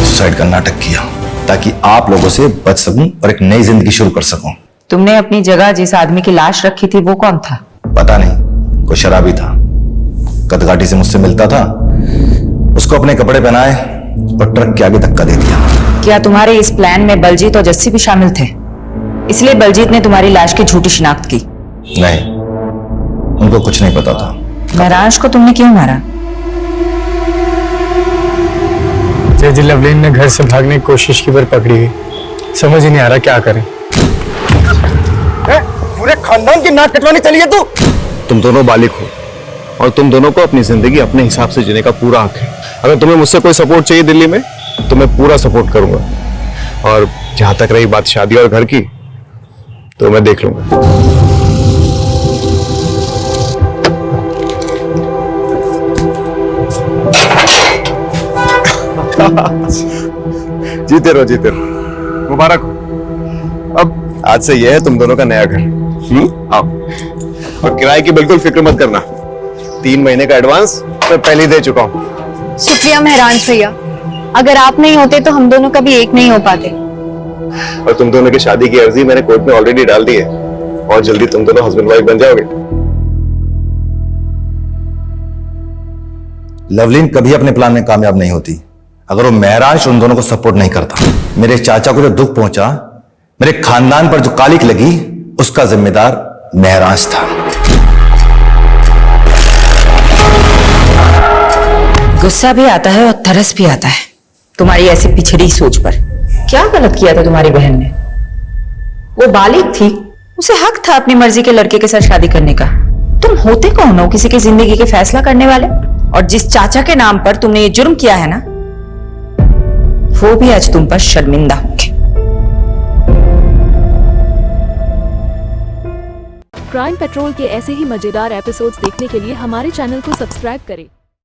सुसाइड का नाटक किया ताकि आप लोगों से बच सकूं और एक नई जिंदगी शुरू कर सकूं। तुमने अपनी जगह जिस आदमी की लाश रखी थी वो कौन था? पता नहीं, कोई शराबी था, कदकाठी से मुझसे मिलता था। उसको अपने कपड़े पहनाए और ट्रक के आगे धक्का दे दिया। क्या तुम्हारे इस प्लान में बलजीत और जस्सी भी शामिल थे? इसलिए बलजीत ने तुम्हारी लाश की झूठी शिनाख्त की? नहीं, उनको कुछ नहीं पता था। महराज को तुमने क्यों मारा? जी, लवलीन ने घर से भागने की कोशिश की पर पकड़ी गई। समझ ही नहीं आ रहा क्या करें। पूरे खानदान की नाक कटवाने चली है तू। तुम दोनों बालिग हो और तुम दोनों को अपनी जिंदगी अपने हिसाब से जीने का पूरा हक है। अगर तुम्हें मुझसे कोई सपोर्ट चाहिए दिल्ली में तो मैं पूरा सपोर्ट करूंगा। और जहां तक रही बात शादी और घर की, तो मैं देख लूंगा। जीते रहो, जीते रहो, मुबारक हो। अब आज से यह है तुम दोनों का नया घर। आओ। और किराए की बिल्कुल फिक्र मत करना, 3 महीने का एडवांस मैं पहले दे चुका हूँ। शुक्रिया महराज भैया, अगर आप नहीं होते तो हम दोनों कभी एक नहीं हो पाते। और तुम दोनों की शादी की अर्जी मैंने कोर्ट में ऑलरेडी डाल दी है और जल्दी तुम दोनों हस्बैंड वाइफ बन जाओगे। लवलीन कभी अपने प्लान में कामयाब नहीं होती अगर वो महराज उन दोनों को सपोर्ट नहीं करता। मेरे चाचा को जो दुख पहुंचा, मेरे खानदान पर जो कालिक लगी, उसका जिम्मेदार महराज था। गुस्सा भी आता है और तरस भी आता है तुम्हारी ऐसी पिछड़ी सोच पर। क्या गलत किया था तुम्हारी बहन ने? वो बालिग थी, उसे हक था अपनी मर्जी के लड़के के साथ शादी करने का। तुम होते कौन हो किसी की जिंदगी के फैसला करने वाले? और जिस चाचा के नाम पर तुमने ये जुर्म किया है ना, वो भी आज तुम पर शर्मिंदा होंगे। क्राइम पेट्रोल के ऐसे ही मजेदार एपिसोड्स देखने के लिए हमारे चैनल को सब्सक्राइब करें।